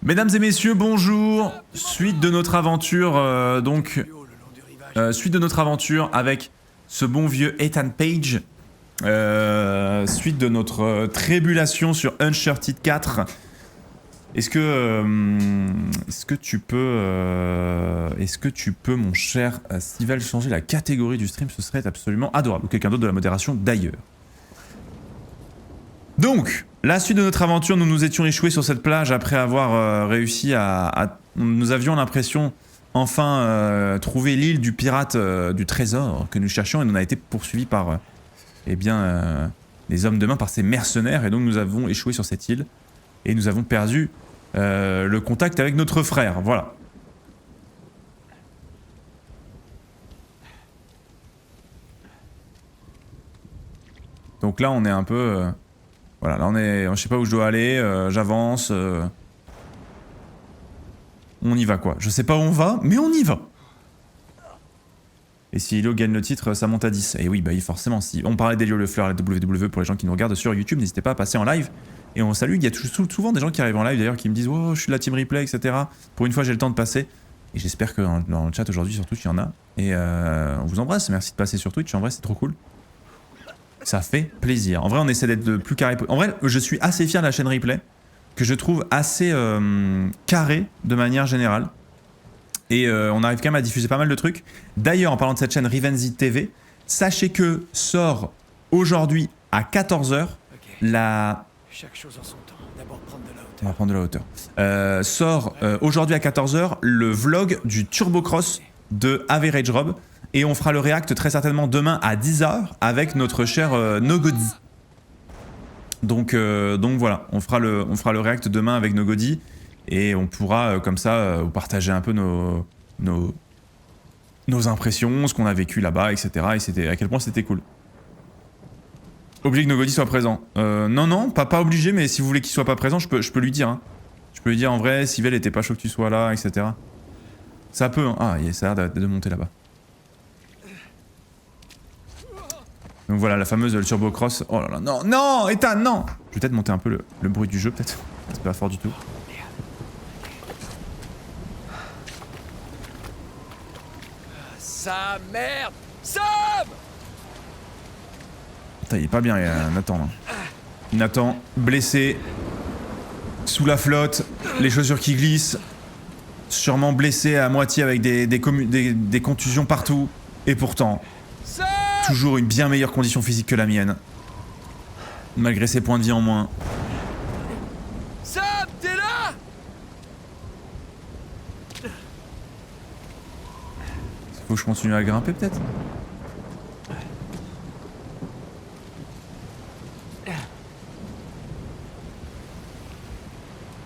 Mesdames et messieurs, bonjour. Suite de notre aventure, suite de notre aventure avec ce bon vieux Ethan Page. Suite de notre tribulation sur Uncharted 4. Est-ce que tu peux, mon cher Stivel, changer la catégorie du stream? Ce serait absolument adorable. Ou quelqu'un d'autre de la modération d'ailleurs. Donc, la suite de notre aventure, nous nous étions échoués sur cette plage après avoir réussi nous avions l'impression enfin trouver l'île du pirate du trésor que nous cherchions, et on a été poursuivis par les hommes de main, par ces mercenaires, et donc nous avons échoué sur cette île et nous avons perdu le contact avec notre frère. Voilà. Donc là on est un peu... voilà, là je sais pas où je dois aller, j'avance. On y va quoi. Je sais pas où on va, mais on y va. Et si Hilo gagne le titre, ça monte à 10. Et oui, bah forcément, si on parlait d'Elio Lefleur à la WWE pour les gens qui nous regardent sur YouTube, n'hésitez pas à passer en live. Et on salue, il y a souvent des gens qui arrivent en live d'ailleurs qui me disent « Oh, je suis de la team replay, etc. » Pour une fois, j'ai le temps de passer. Et j'espère que dans le chat aujourd'hui, surtout, il y en a. Et on vous embrasse, merci de passer sur Twitch, en vrai, c'est trop cool. Ça fait plaisir. En vrai, on essaie d'être le plus carré. En vrai, je suis assez fier de la chaîne replay, que je trouve assez carré de manière générale. Et on arrive quand même à diffuser pas mal de trucs. D'ailleurs, en parlant de cette chaîne Rivenzi TV, sachez que sort aujourd'hui à 14 h la... Chaque chose en son temps. D'abord prendre de la hauteur. On va prendre de la hauteur. Sort aujourd'hui à 14 h le vlog du Turbocross de Average Rob. Et on fera le react très certainement demain à 10 h avec notre cher Nogodi. Donc voilà, on fera le react demain avec Nogodi. Et on pourra comme ça vous partager un peu nos impressions, ce qu'on a vécu là-bas, etc. Et à quel point c'était cool. Obligé que Nogodi soit présent. Non, pas obligé, mais si vous voulez qu'il soit pas présent, je peux lui dire. Hein. Je peux lui dire en vrai, Sivel était pas chaud que tu sois là, etc. Ça peut, hein. Ah, ça a l'air de monter là-bas. Donc voilà, la fameuse le Turbo Cross. Oh là là, non, Ethan, non. Je vais peut-être monter un peu le bruit du jeu, peut-être. C'est pas fort du tout. Sa merde! Sam! Putain, il est pas bien, Nathan, là. Nathan, blessé, sous la flotte, les chaussures qui glissent, sûrement blessé à moitié avec des contusions partout, et pourtant, toujours une bien meilleure condition physique que la mienne, malgré ses points de vie en moins. Sam, t'es là? Faut que je continue à grimper, peut-être?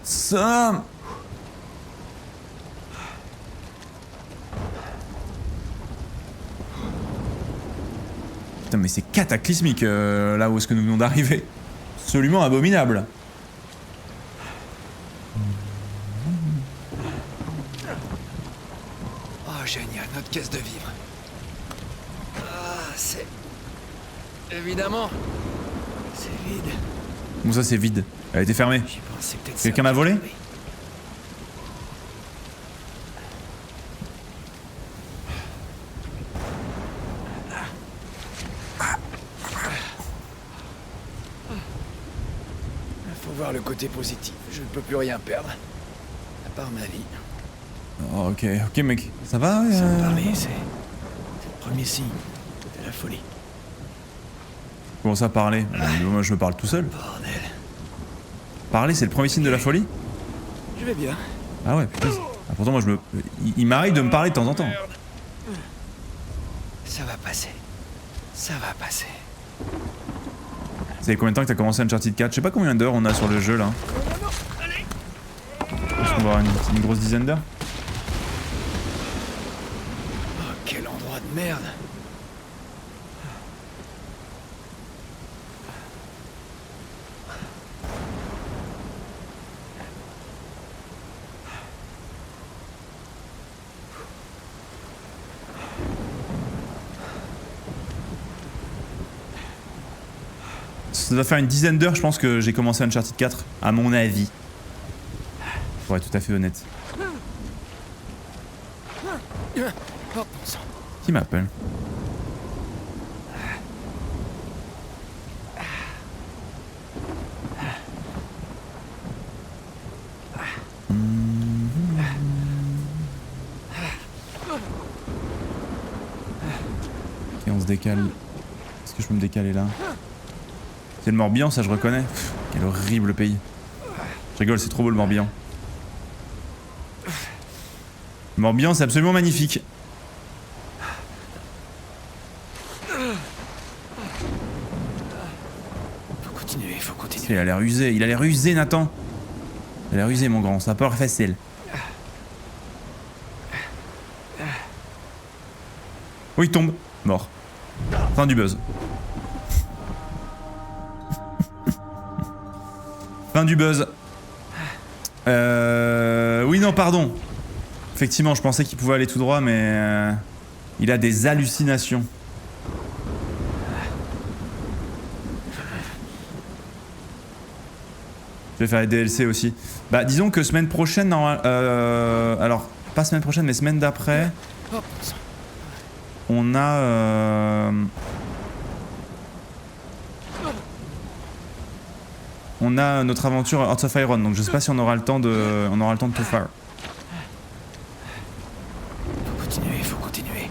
Sam! Putain, mais c'est cataclysmique là où est-ce que nous venons d'arriver. Absolument abominable. Oh, génial, notre caisse de vivres. Ah, c'est... Évidemment, c'est vide. Bon, ça c'est vide. Elle a été fermée. J'y pensais peut-être. Quelqu'un m'a volé? Faut voir le côté positif. Je ne peux plus rien perdre. À part ma vie. Oh, ok mec. Ça va Sans me parler, c'est le premier signe de la folie. Comment ça parler? Moi je me parle tout seul. Bordel. Parler c'est le premier signe de la folie? Je vais bien. Ah ouais, putain. Ah, pourtant moi il m'arrive de me parler de temps en temps. Ça va passer. Ça va passer. Ça fait combien de temps que t'as commencé Uncharted 4? Je sais pas combien d'heures on a sur le jeu là. Est-ce qu'on va avoir une grosse dizaine d'heures? Oh, quel endroit de merde. Ça doit faire une dizaine d'heures, je pense que j'ai commencé Uncharted 4, à mon avis. pour être tout à fait honnête. Oh, bon sang. Qui m'appelle? Ok, on se décale. Est-ce que je peux me décaler là? C'est le Morbihan, ça je reconnais. Pff, quel horrible pays. Je rigole, c'est trop beau le Morbihan. Le Morbihan, c'est absolument magnifique. Faut continuer, faut continuer. Il a l'air usé, Nathan. Il a l'air usé, mon grand, ça part facile. Oh, il tombe. Mort. Fin du buzz. Fin du buzz. Oui, non, pardon. Effectivement, je pensais qu'il pouvait aller tout droit, mais il a des hallucinations. Je vais faire les DLC aussi. Bah, disons que semaine prochaine, alors, pas semaine prochaine, mais semaine d'après, Oh, bon sang. on a... on a notre aventure Hearts of Iron, donc je sais pas si on aura le temps de, tout faire. Faut continuer, faut continuer.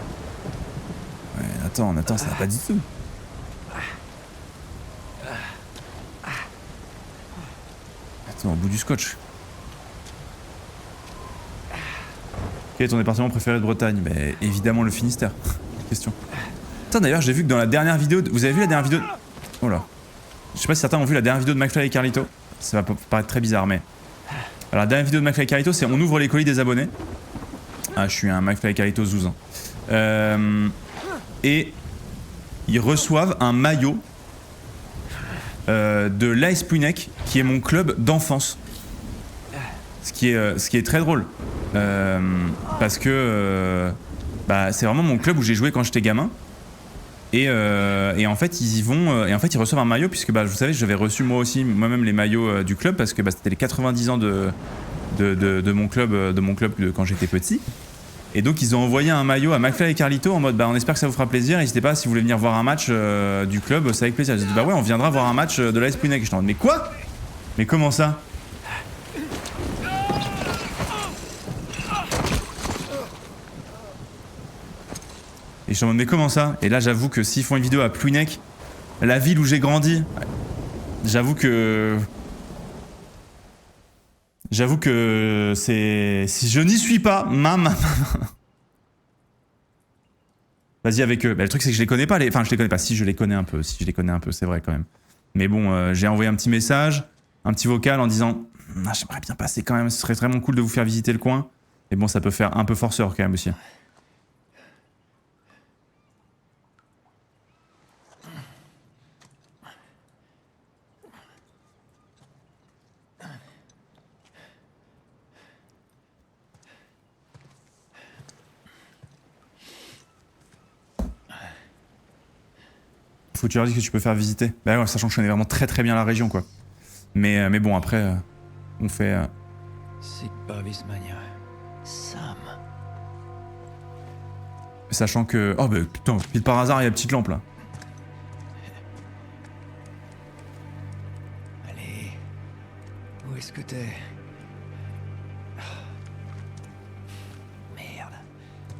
Ouais, attends, ça va pas du tout. Attends, au bout du scotch. Quel est ton département préféré de Bretagne? Bah, évidemment le Finistère. Question. Attends, d'ailleurs, j'ai vu que dans la dernière vidéo... Vous avez vu la dernière vidéo... Oh là. Je sais pas si certains ont vu la dernière vidéo de McFly et Carlito. Ça va paraître très bizarre, mais... Alors, la dernière vidéo de McFly et Carlito, c'est on ouvre les colis des abonnés. Ah, je suis un McFly et Carlito zouzin. Et... ils reçoivent un maillot... de l'AS Plouhinec, qui est mon club d'enfance. Ce qui est très drôle. Parce que... bah, c'est vraiment mon club où j'ai joué quand j'étais gamin. Et en fait ils y vont et en fait ils reçoivent un maillot puisque bah, vous savez j'avais reçu moi-même les maillots du club parce que bah, c'était les 90 ans de mon club quand j'étais petit. Et donc ils ont envoyé un maillot à McFly et Carlito en mode bah on espère que ça vous fera plaisir, n'hésitez pas si vous voulez venir voir un match du club, c'est avec plaisir. J'ai dit bah ouais on viendra voir un match de l'AS Plouhinec. J'étais en mode mais quoi? Mais comment ça? Et je suis en mode mais comment ça? Et là j'avoue que s'ils font une vidéo à Plouhinec, la ville où j'ai grandi, j'avoue que c'est... Si je n'y suis pas, vas-y avec eux. Bah, le truc c'est que je les connais pas, enfin je les connais pas, si je les connais un peu, c'est vrai quand même. Mais bon, j'ai envoyé un petit message, un petit vocal en disant ah, j'aimerais bien passer quand même, ce serait vraiment cool de vous faire visiter le coin. Et bon ça peut faire un peu forceur quand même aussi. Faut que tu leur dises que tu peux faire visiter. Bah ouais, sachant que je connais vraiment très très bien la région quoi. Mais bon après, on fait... Sigma Vismania. Sam. Sachant que... Oh bah putain, pile par hasard il y a la petite lampe là. Allez. Où est-ce que t'es? Merde.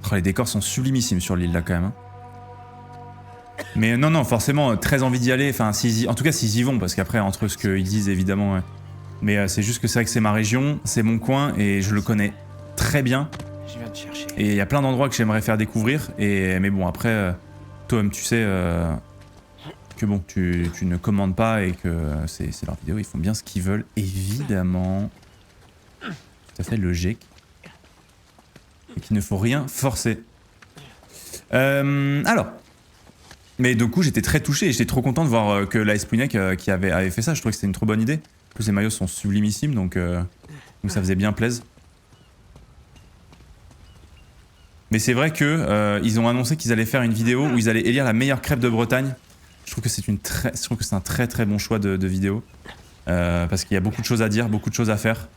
Oh, les décors sont sublimissimes sur l'île là quand même. Hein. Mais non, forcément, très envie d'y aller. Enfin, en tout cas, s'ils y vont, parce qu'après, entre ce qu'ils disent, évidemment. Ouais. Mais c'est juste que c'est vrai que c'est ma région, c'est mon coin, et je le connais très bien. Je viens de chercher. Et il y a plein d'endroits que j'aimerais faire découvrir. Mais bon, après, toi-même, tu sais que bon, tu ne commandes pas et que c'est leur vidéo, ils font bien ce qu'ils veulent, évidemment. Tout à fait logique. Et qu'il ne faut rien forcer. Alors. Mais du coup, j'étais très touché et j'étais trop content de voir que l'AS Plouhinec qui avait fait ça. Je trouvais que c'était une trop bonne idée. En plus, les maillots sont sublimissimes, donc ça faisait bien plaisir. Mais c'est vrai que ils ont annoncé qu'ils allaient faire une vidéo où ils allaient élire la meilleure crêpe de Bretagne. Je trouve que c'est un très très bon choix de vidéo. Parce qu'il y a beaucoup de choses à dire, beaucoup de choses à faire.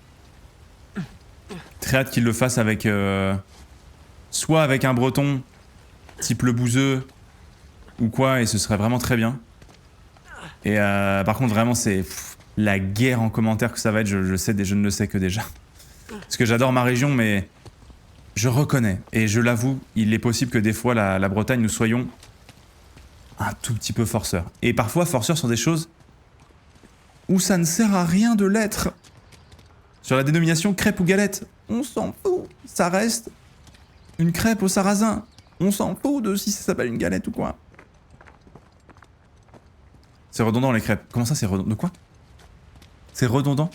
Très hâte qu'il le fasse avec... soit avec un breton, type le bouseux, ou quoi, et ce serait vraiment très bien. Et par contre, vraiment, c'est la guerre en commentaire que ça va être, je ne le sais que déjà. Parce que j'adore ma région, mais je reconnais, et je l'avoue, il est possible que des fois, la Bretagne, nous soyons un tout petit peu forceurs. Et parfois, forceurs sur des choses où ça ne sert à rien de l'être. Sur la dénomination crêpe ou galette, on s'en fout, ça reste une crêpe au sarrasin. On s'en fout de si ça s'appelle une galette ou quoi. C'est redondant les crêpes. Comment ça c'est redondant? De quoi? C'est redondant?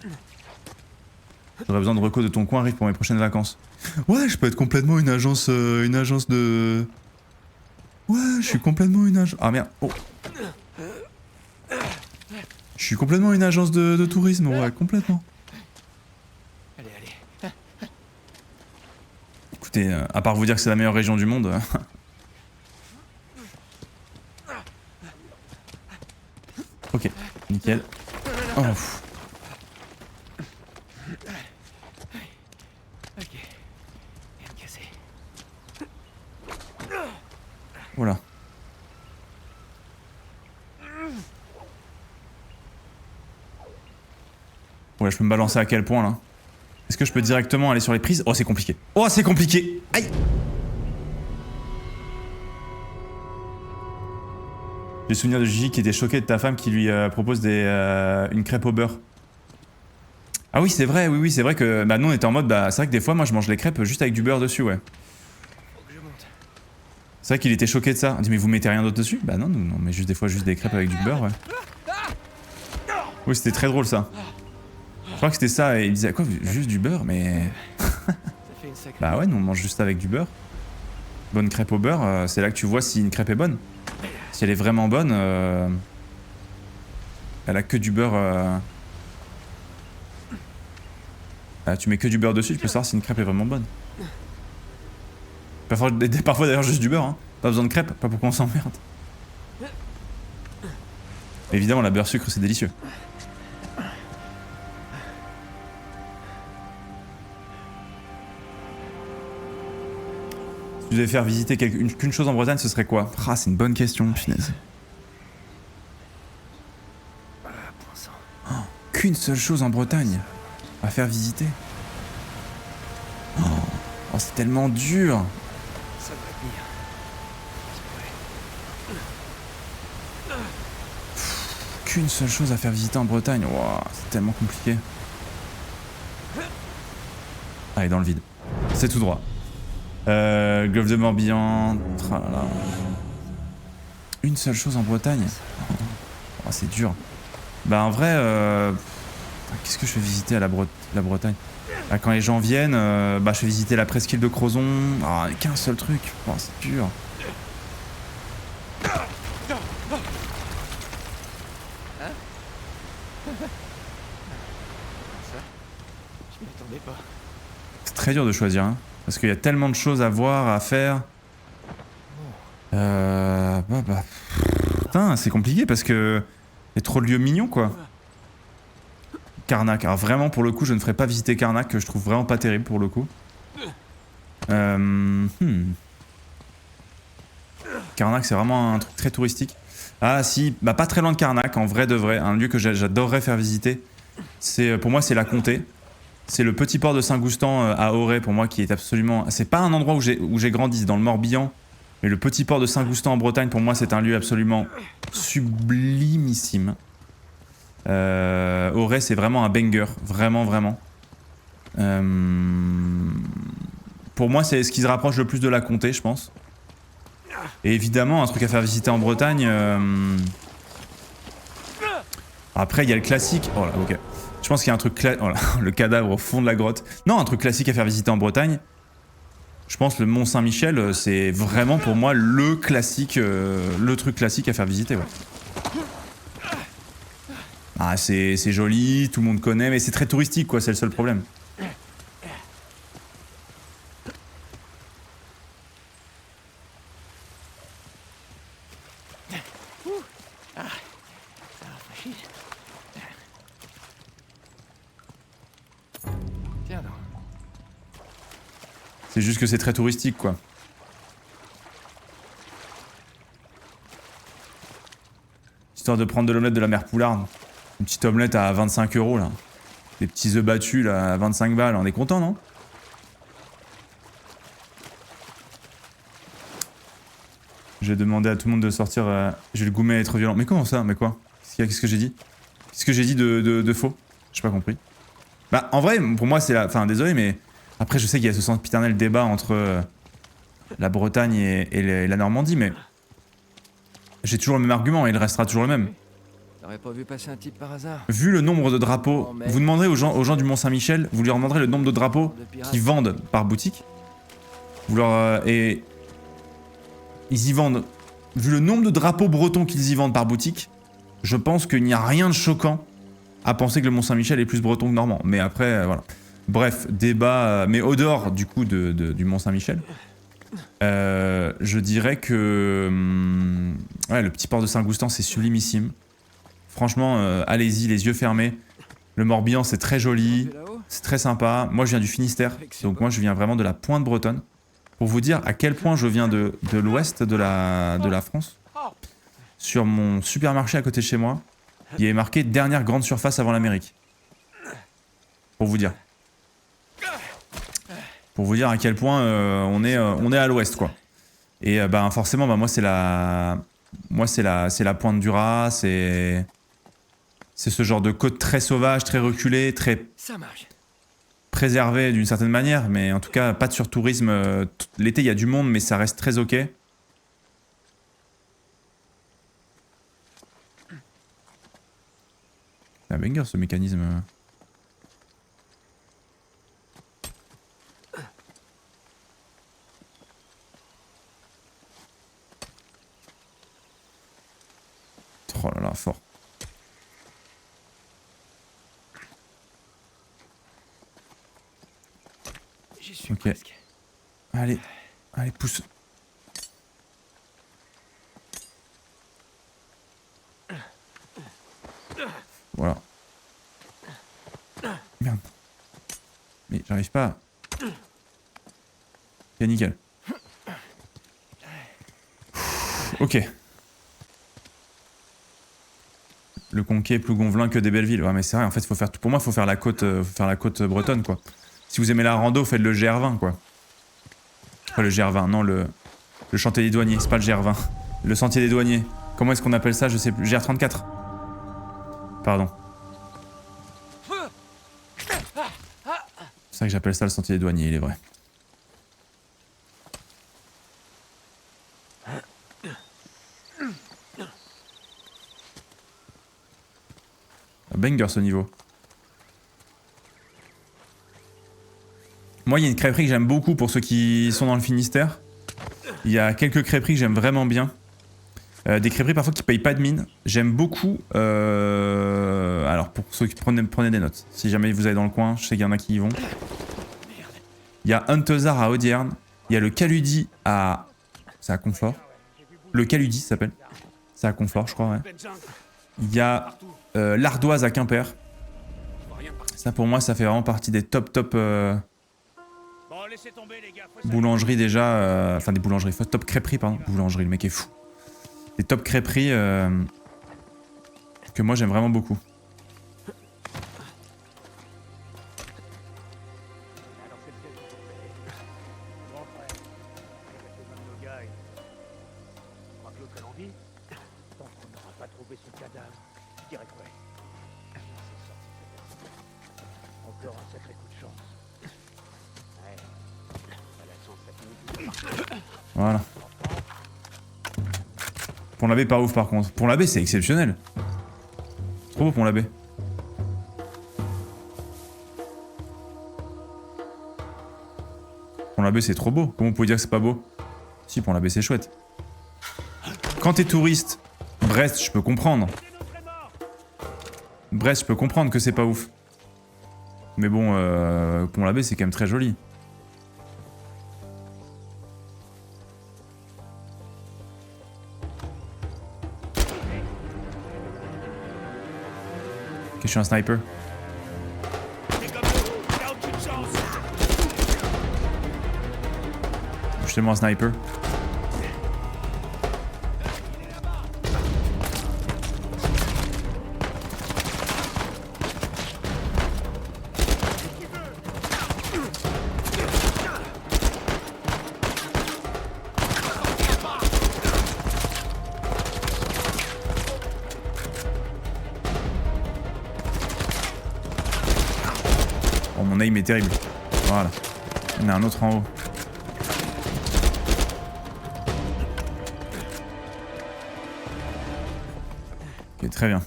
J'aurais besoin de reco de ton coin, Rick, pour mes prochaines vacances. Ouais, je peux être complètement une agence de... Ouais, je suis complètement une agence... Ah merde, oh. Je suis complètement une agence de tourisme, ouais, complètement. Allez, allez. Écoutez, à part vous dire que c'est la meilleure région du monde... Ok, nickel. Oh. Ok. Rien de cassé. Voilà. Ouais, je peux me balancer à quel point là? Est-ce que je peux directement aller sur les prises? Oh, c'est compliqué. Oh, c'est compliqué. Aïe. J'ai le souvenir de Gigi qui était choqué de ta femme qui lui propose une crêpe au beurre. Ah oui, c'est vrai, oui, c'est vrai que bah, nous on était en mode, bah, c'est vrai que des fois moi je mange les crêpes juste avec du beurre dessus, ouais. Faut que je monte. C'est vrai qu'il était choqué de ça. On dit, mais vous mettez rien d'autre dessus? Bah non, non, mais juste des fois juste des crêpes avec du beurre, ouais. Oui, c'était très drôle ça. Je crois que c'était ça, et il disait, quoi, juste du beurre, mais... Ça fait une sacrée... Bah ouais, nous on mange juste avec du beurre. Bonne crêpe au beurre, c'est là que tu vois si une crêpe est bonne. Si elle est vraiment bonne, elle a que du beurre... tu mets que du beurre dessus, tu peux savoir si une crêpe est vraiment bonne. Parfois d'ailleurs juste du beurre, hein. Pas besoin de crêpe, pas pour qu'on s'emmerde. Évidemment, la beurre sucre c'est délicieux. Si tu devais faire visiter qu'une chose en Bretagne, ce serait quoi? Ah, c'est une bonne question, punaise. Oh, qu'une seule chose en Bretagne à faire visiter. Oh, c'est tellement dur. Ça devrait tenir. Qu'une seule chose à faire visiter en Bretagne. Wow, c'est tellement compliqué. Allez, dans le vide. C'est tout droit. Golfe de Morbihan. Tralala. Une seule chose en Bretagne. Oh, c'est dur. Bah en vrai, qu'est-ce que je fais visiter à la Bretagne? Bah, quand les gens viennent, bah, je fais visiter la presqu'île de Crozon. Ah, qu'un seul truc. Oh, c'est dur. Je m'y attendais pas. C'est très dur de choisir, hein, parce qu'il y a tellement de choses à voir, à faire. Putain, c'est compliqué parce que il y a trop de lieux mignons, quoi. Carnac. Alors vraiment, pour le coup, je ne ferai pas visiter Carnac, que je trouve vraiment pas terrible pour le coup. Carnac, c'est vraiment un truc très touristique. Ah si, bah pas très loin de Carnac, en vrai de vrai. Un lieu que j'adorerais faire visiter. Pour moi, c'est la Comté. C'est le petit port de Saint-Goustan à Auray, pour moi, qui est absolument... C'est pas un endroit où j'ai grandi, c'est dans le Morbihan. Mais le petit port de Saint-Goustan en Bretagne, pour moi, c'est un lieu absolument sublimissime. Auray, c'est vraiment un banger. Vraiment, vraiment. Pour moi, c'est ce qui se rapproche le plus de la Comté, je pense. Et évidemment, un truc à faire visiter en Bretagne... Après, il y a le classique... Oh là, ok. Je pense qu'il y a un truc... Oh là, le cadavre au fond de la grotte. Non, un truc classique à faire visiter en Bretagne. Je pense le Mont Saint-Michel, c'est vraiment pour moi le classique... le truc classique à faire visiter, ouais. Ah, c'est joli, tout le monde connaît, mais c'est très touristique, quoi, c'est le seul problème. Tiens donc. C'est juste que c'est très touristique, quoi. Histoire de prendre de l'omelette de la mère Poularde. Une petite omelette à 25 €, là. Des petits œufs battus, là, à 25 balles. On est content, non? J'ai demandé à tout le monde de sortir. J'ai le gourmet à être violent. Mais comment ça? Mais quoi? Qu'est-ce que j'ai dit? Qu'est-ce que j'ai dit de faux? J'ai pas compris. Bah, en vrai, pour moi, c'est la. Enfin, désolé, mais. Après, je sais qu'il y a ce sempiternel débat entre la Bretagne et la Normandie, mais. J'ai toujours le même argument et il restera toujours le même. T'aurais pas vu passer un type par hasard? Vu le nombre de drapeaux, vous demanderez aux gens du Mont-Saint-Michel, vous leur demanderez le nombre de drapeaux qu'ils vendent par boutique. Vous leur. Et. Ils y vendent. Vu le nombre de drapeaux bretons qu'ils y vendent par boutique, je pense qu'il n'y a rien de choquant à penser que le Mont-Saint-Michel est plus breton que normand. Mais après, voilà. Bref, débat. Mais au dehors, du coup, du Mont-Saint-Michel, je dirais que. Ouais, le petit port de Saint-Goustan, c'est sublimissime. Franchement, allez-y, les yeux fermés. Le Morbihan, c'est très joli. C'est très sympa. Moi, je viens du Finistère. Donc, moi, je viens vraiment de la pointe bretonne. Pour vous dire à quel point je viens de l'ouest de la France. Sur mon supermarché à côté de chez moi, il est marqué dernière grande surface avant l'Amérique. Pour vous dire. Pour vous dire à quel point on est à l'ouest, quoi. Et ben forcément, moi c'est la pointe du Raz, c'est ce genre de côte très sauvage, très reculée, très préservée d'une certaine manière, mais en tout cas pas de surtourisme. L'été il y a du monde, mais ça reste très ok. C'est un banger ce mécanisme. Oh là là, fort. Ok. Allez, allez, pousse. Voilà. Merde. Mais j'arrive pas. Ok, nickel. Ok. Le Conquet est plus gonflin que des Belleville. Ouais, mais c'est vrai, en fait, faut faire, pour moi, il faut faire la côte bretonne, quoi. Si vous aimez la rando, faites le GR20, quoi. Pas le GR20, non, le Chantier des Douaniers, c'est pas le GR20. Le Sentier des Douaniers. Comment est-ce qu'on appelle ça? Je sais plus. GR34. Pardon. C'est ça que j'appelle ça le Sentier des Douaniers, il est vrai. Banger ce niveau. Moi, il y a une crêperie que j'aime beaucoup pour ceux qui sont dans le Finistère. Il y a quelques crêperies que j'aime vraiment bien. Des crêperies parfois qui payent pas de mine. J'aime beaucoup. Alors, pour ceux qui prenez des notes. Si jamais vous allez dans le coin, je sais qu'il y en a qui y vont. Il y a Huntezard à Audierne. Il y a le Caludi à. C'est à Conflort. Le Caludi ça s'appelle. C'est à Conflort, je crois, ouais. Il y a l'Ardoise à Quimper. Ça, pour moi, ça fait vraiment partie des top boulangeries déjà. Enfin, des boulangeries. Top crêperies, pardon. Boulangerie, le mec est fou. Des top crêperies que moi, j'aime vraiment beaucoup. Voilà. Pont l'Abbé pas ouf par contre. Pont l'Abbé c'est exceptionnel. Trop beau Pont l'Abbé. Pont l'Abbé c'est trop beau. Comment vous pouvez dire que c'est pas beau? Si, Pont l'Abbé c'est chouette. Quand t'es touriste, Brest je peux comprendre. Brest je peux comprendre que c'est pas ouf. Mais bon, Pont l'Abbé c'est quand même très joli. Ok, je suis un sniper. Je suis tellement un sniper. Oh, mon aim est terrible. Voilà. Il y en a un autre en haut. Ok, très bien.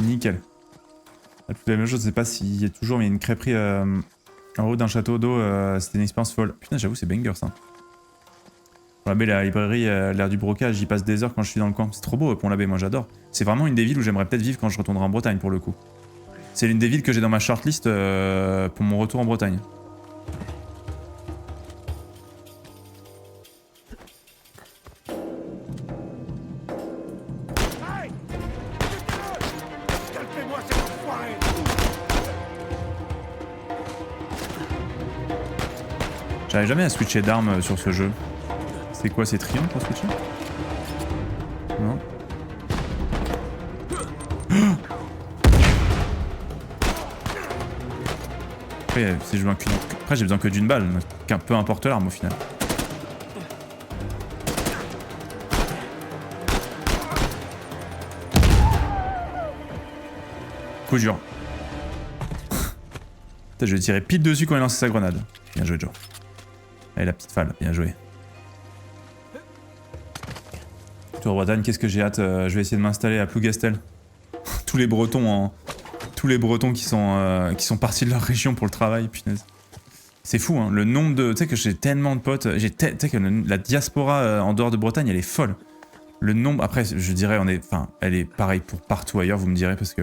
Nickel. Tout la même chose, je sais pas s'il y a toujours, mais il y a une crêperie en haut d'un château d'eau. C'était une expérience folle. Putain, j'avoue, c'est banger ça. Pont l'Abbé, la librairie, l'air du brocage, j'y passe des heures quand je suis dans le coin. C'est trop beau, Pont l'Abbé, moi j'adore. C'est vraiment une des villes où j'aimerais peut-être vivre quand je retournerai en Bretagne pour le coup. C'est l'une des villes que j'ai dans ma shortlist pour mon retour en Bretagne. J'arrive jamais à switcher d'armes sur ce jeu. C'est quoi, c'est triangle pour switcher? Non. Après, si je veux Après j'ai besoin que d'une balle, peu importe l'arme au final. Coup dur. Putain, je vais tirer pile dessus quand il lance sa grenade. Bien joué, Joe. Allez, la petite falle, bien joué. Tour Bretagne, qu'est-ce que j'ai hâte. Je vais essayer de m'installer à Plougastel. Tous les Bretons qui sont partis de leur région pour le travail, punaise. C'est fou, hein, le nombre de... Tu sais que j'ai tellement de potes... Tu sais que la diaspora en dehors de Bretagne, elle est folle. Le nombre... Après, je dirais, elle est pareille pour partout ailleurs, vous me direz, parce que...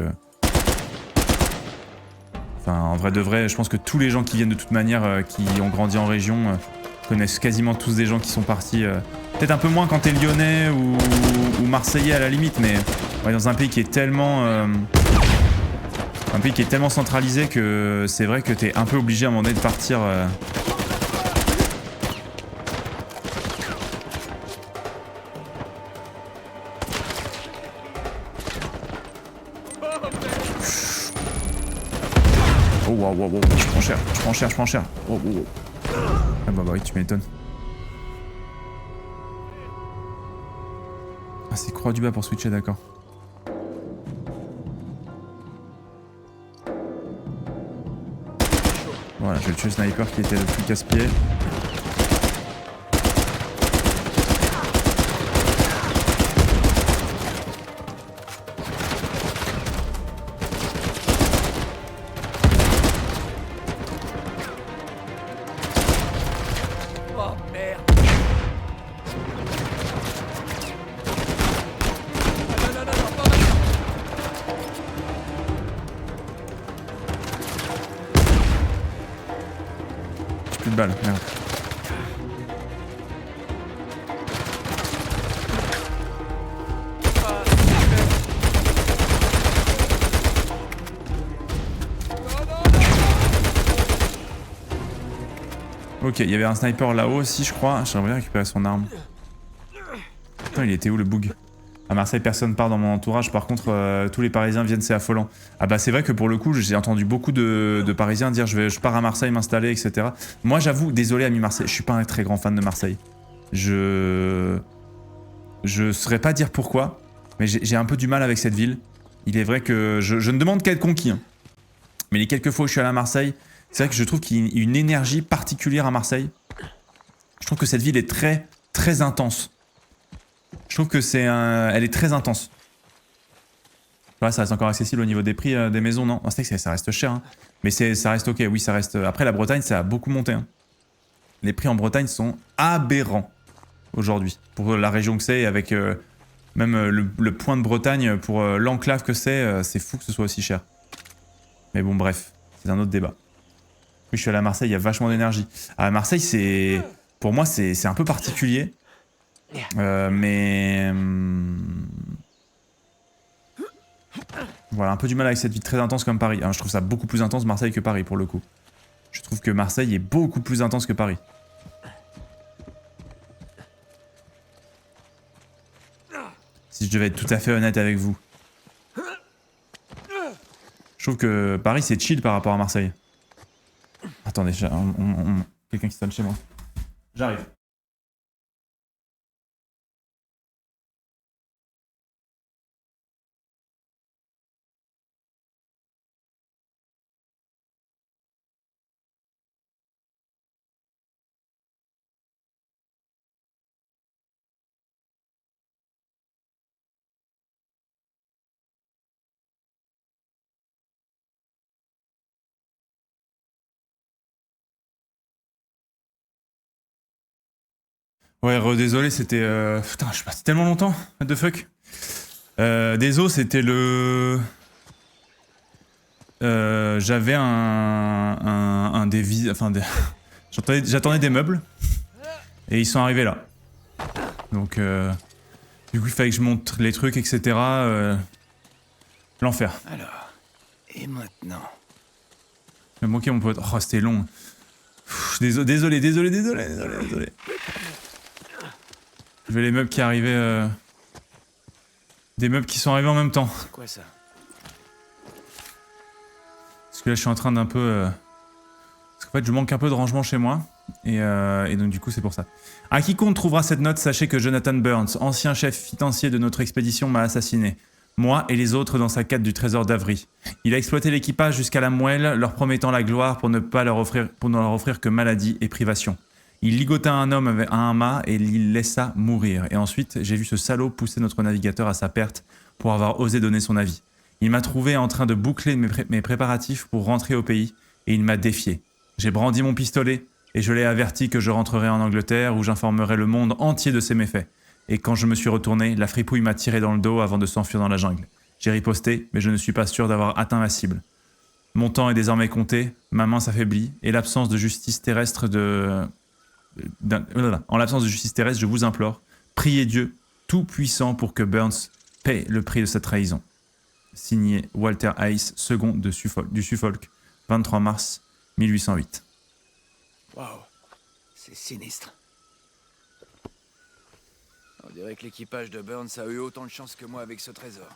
Enfin, en vrai de vrai, je pense que tous les gens qui viennent de toute manière, qui ont grandi en région, connaissent quasiment tous des gens qui sont partis... Peut-être un peu moins quand t'es lyonnais ou marseillais à la limite, mais ouais, dans un pays qui est tellement... un pays qui est tellement centralisé que c'est vrai que t'es un peu obligé à un moment donné de partir... Oh waouh, wow, wow, je prends cher. Oh, oh, oh. Ah bah oui, tu m'étonnes. Ah, c'est croix du bas pour switcher, d'accord. Voilà, je vais tuer le sniper qui était le plus casse-pied. Oh merde. Non, pas maintenant. J'ai plus de balles, merde. Ok, il y avait un sniper là-haut aussi, je crois. J'aimerais bien récupérer son arme. Putain, il était où le bug? À Marseille, personne part dans mon entourage. Par contre, tous les Parisiens viennent, c'est affolant. Ah bah c'est vrai que pour le coup, j'ai entendu beaucoup de Parisiens dire je pars à Marseille m'installer, etc. Moi, j'avoue, désolé ami Marseille, je suis pas un très grand fan de Marseille. Je saurais pas dire pourquoi, mais j'ai un peu du mal avec cette ville. Il est vrai que je ne demande qu'à être conquis. Hein. Mais les quelques fois où je suis allé à Marseille, c'est vrai que je trouve qu'il y a une énergie particulière à Marseille. Je trouve que cette ville est très, très intense. Je trouve que elle est très intense. Là, ça reste encore accessible au niveau des prix des maisons, non? C'est vrai que ça reste cher, hein. Mais ça reste ok, oui, ça reste... Après, la Bretagne, ça a beaucoup monté. Hein. Les prix en Bretagne sont aberrants aujourd'hui. Pour la région que c'est, avec même le point de Bretagne, pour l'enclave que c'est fou que ce soit aussi cher. Mais bon, bref, c'est un autre débat. Oui, je suis allé à Marseille, il y a vachement d'énergie. À Marseille, c'est... Pour moi, c'est un peu particulier. Mais... Voilà, un peu du mal avec cette vie très intense comme Paris. Hein, je trouve ça beaucoup plus intense Marseille que Paris pour le coup. Je trouve que Marseille est beaucoup plus intense que Paris. Si je devais être tout à fait honnête avec vous. Je trouve que Paris c'est chill par rapport à Marseille. Attendez, quelqu'un qui sonne chez moi. J'arrive. Ouais, désolé, c'était... Putain, je suis passé tellement longtemps. What the fuck. Désolé, c'était le... J'avais un des... Enfin, j'attendais des meubles. Et ils sont arrivés là. Donc, du coup, il fallait que je monte les trucs, etc. L'enfer. Alors, et maintenant? Je vais me moquer, mon pote. Oh, c'était long. Désolé. Je vais les meubles qui arrivaient... Des meubles qui sont arrivés en même temps. C'est quoi ça? Parce que là, je suis en train d'un peu... Parce qu'en fait, je manque un peu de rangement chez moi. Et donc, du coup, c'est pour ça. À quiconque trouvera cette note, sachez que Jonathan Burns, ancien chef financier de notre expédition, m'a assassiné. Moi et les autres dans sa quête du trésor d'Avry. Il a exploité l'équipage jusqu'à la moelle, leur promettant la gloire pour ne leur offrir que maladie et privation. Il ligota un homme à un mât et l'y laissa mourir. Et ensuite, j'ai vu ce salaud pousser notre navigateur à sa perte pour avoir osé donner son avis. Il m'a trouvé en train de boucler mes préparatifs pour rentrer au pays et il m'a défié. J'ai brandi mon pistolet et je l'ai averti que je rentrerai en Angleterre où j'informerai le monde entier de ses méfaits. Et quand je me suis retourné, la fripouille m'a tiré dans le dos avant de s'enfuir dans la jungle. J'ai riposté, mais je ne suis pas sûr d'avoir atteint ma cible. Mon temps est désormais compté, ma main s'affaiblit et l'absence de justice terrestre En l'absence de justice terrestre, je vous implore, priez Dieu tout-puissant pour que Burns paie le prix de sa trahison. Signé Walter Hayes, second du Suffolk, 23 mars 1808. Waouh, c'est sinistre. On dirait que l'équipage de Burns a eu autant de chance que moi avec ce trésor.